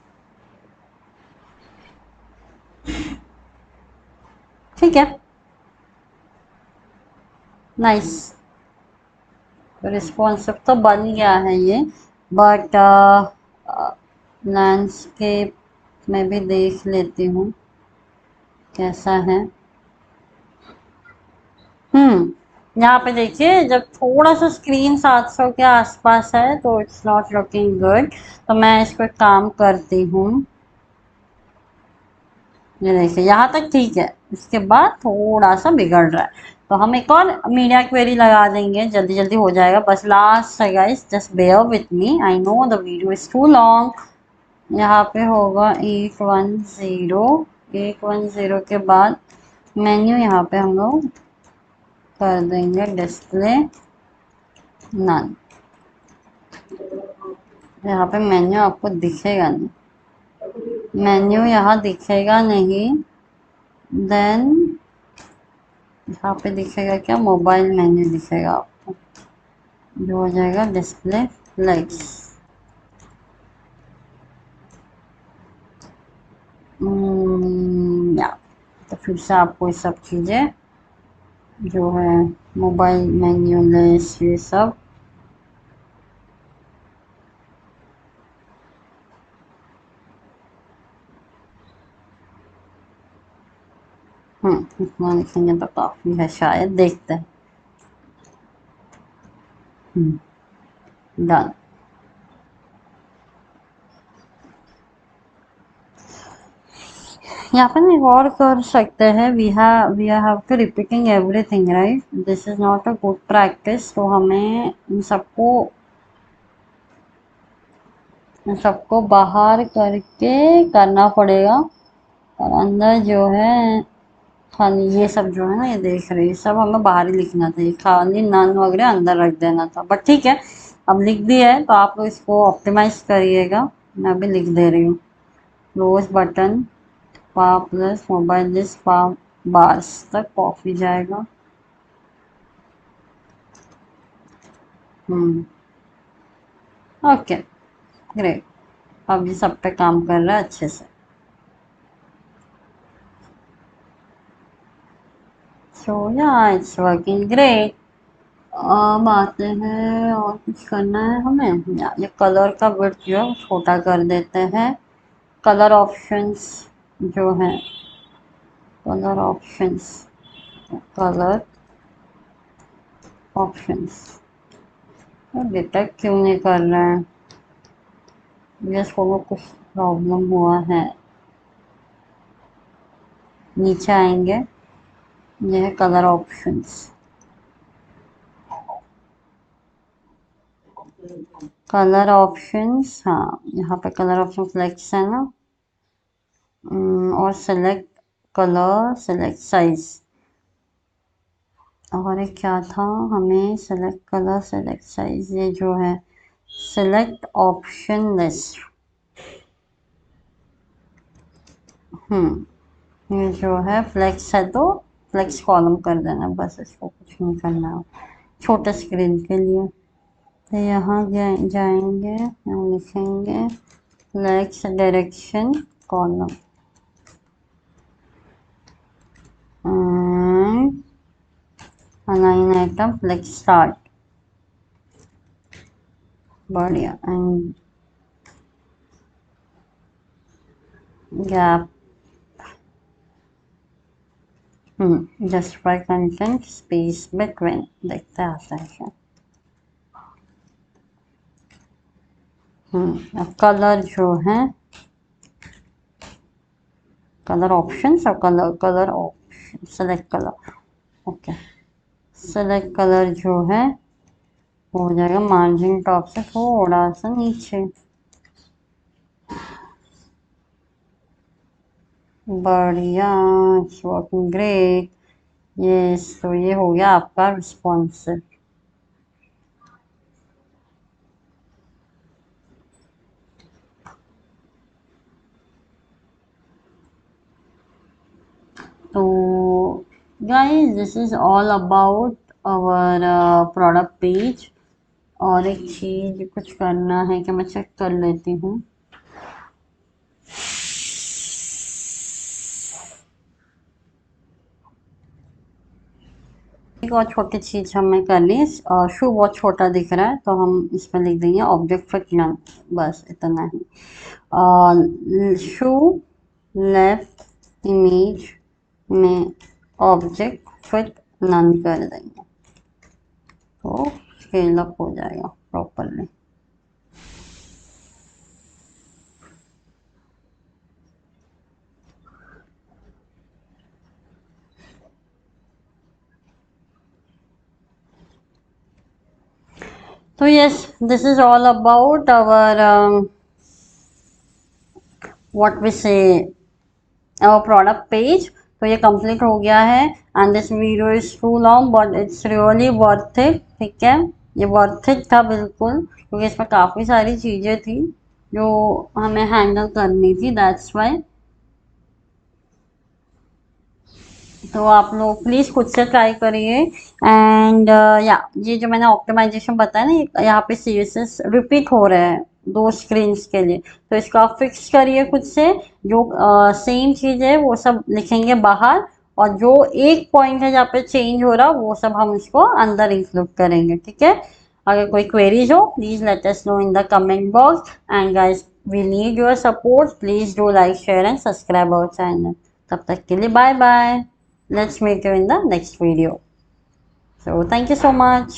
ठीक है, नाइस। रिस्पॉन्सिव तो बन गया है ये, बट लैंडस्केप में भी देख लेती हूँ कैसा है। यहाँ पे देखिए, जब थोड़ा सा स्क्रीन 700 के आसपास है तो इट्स नॉट लुकिंग गुड। तो मैं इसको एक काम करती हूँ, ये देखिए यहाँ तक ठीक है, इसके बाद थोड़ा सा बिगड़ रहा है। तो हम एक और मीडिया क्वेरी लगा देंगे, जल्दी जल्दी हो जाएगा। बस लास्ट है guys, just bear with me, I know the video is too long. यहाँ पे होगा 810, 810 के बाद मेन्यू, यहाँ पे हम लोग कर देंगे डिस्प्ले नन। यहाँ पे मेन्यू आपको दिखेगा नहीं, मेन्यू यहाँ दिखेगा नहीं। देन यहाँ पे दिखेगा क्या, मोबाइल मेन्यू दिखेगा आपको, जो हो जाएगा डिस्प्ले लाइट्स। या तो फिर से आपको ये सब चीज़ें जो है, मोबाइल मेन्यू लिस्ट, ये सब इतना लिखेंगे तो काफ़ी है शायद, देखते हैं। डन। यहाँ पर एक और कर सकते हैं, we have to repeating everything, right, this is not a good practice. तो हमें इन सबको बाहर करके करना पड़ेगा। और अंदर जो है खाली ये सब जो है ना, ये देख रहे हैं, सब हमें बाहर ही लिखना था, ये खाली नन वगैरह अंदर रख देना था। बट ठीक है, अब लिख दिया है तो आप लोग इसको ऑप्टिमाइज करिएगा। मैं अभी लिख दे रही हूँ, क्लोज बटन, पा प्लस मोबाइल लिस्ट, पा बार्स तक कॉफी जाएगा। Okay, great. अब ये सब पे काम कर रहा है अच्छे से। सो या इट्स वर्किंग ग्रेट। अब आते हैं, और कुछ करना है हमें, ये कलर का विड्थ जो है छोटा कर देते हैं। कलर ऑप्शंस जो है, colour options, colour options detect क्यों नहीं कर रहे हैं, ये इसको कुछ प्रॉब्लम हुआ है। नीचे आएंगे, यह है कलर ऑप्शंस, कलर ऑप्शंस, हाँ यहाँ पे कलर ऑप्शन फ्लेक्स है ना। और सेलेक्ट कलर, सेलेक्ट साइज, और एक क्या था, हमें सेलेक्ट कलर सेलेक्ट साइज, ये जो है सेलेक्ट ऑप्शन लिस्ट। ये जो है फ्लेक्स है तो फ्लेक्स कॉलम कर देना बस, इसको कुछ नहीं करना है छोटे स्क्रीन के लिए। तो यहाँ जाएंगे, यहाँ लिखेंगे flex direction column and align item flex start, बढ़िया, and gap, justify content space between, देखते हैं आता है क्या। अब कलर जो है, कलर ऑप्शन और colour option, select colour, okay, select colour जो है हो जाएगा मार्जिन टॉप से थोड़ा सा नीचे, बढ़िया, इट्स वर्किंग ग्रेट। ये तो ये हो गया आपका रिस्पॉन्सिव। तो guys this is all about our product page. और एक चीज कुछ करना है कि मैं चेक कर लेती हूँ। एक और छोटी चीज हमें करनी है, शू बहुत छोटा दिख रहा है तो हम इसमें लिख देंगे ऑब्जेक्ट फिट नन, बस इतना ही। शू लेफ्ट इमेज में ऑब्जेक्ट फिट नन कर देंगे तो स्केल अप हो जाएगा properly. So yes, this is all about our what we say, our product page. तो ये कंप्लीट हो गया है and this video is too long but it's really worth it, ठीक है, ये वर्थ इट था बिल्कुल, क्योंकि इसमें काफ़ी सारी चीज़ें थी जो हमें हैंडल करनी थी, दैट्स वाई। तो आप लोग प्लीज़ खुद से ट्राई करिए एंड या ये जो मैंने ऑप्टिमाइजेशन बताया ना, यहाँ पे सीएसएस रिपीट हो रहे हैं दो स्क्रीन्स के लिए, तो इसको आप फिक्स करिए खुद से। जो सेम चीज़ है वो सब लिखेंगे बाहर, और जो एक पॉइंट है जहाँ पे चेंज हो रहा वो सब हम इसको अंदर इंक्लूड करेंगे, ठीक है। अगर कोई क्वेरीज हो please let us know in the comment box and guys we need your support, please do like share and subscribe our channel. तब तक के लिए bye bye, let's meet you in the next video. So thank you so much.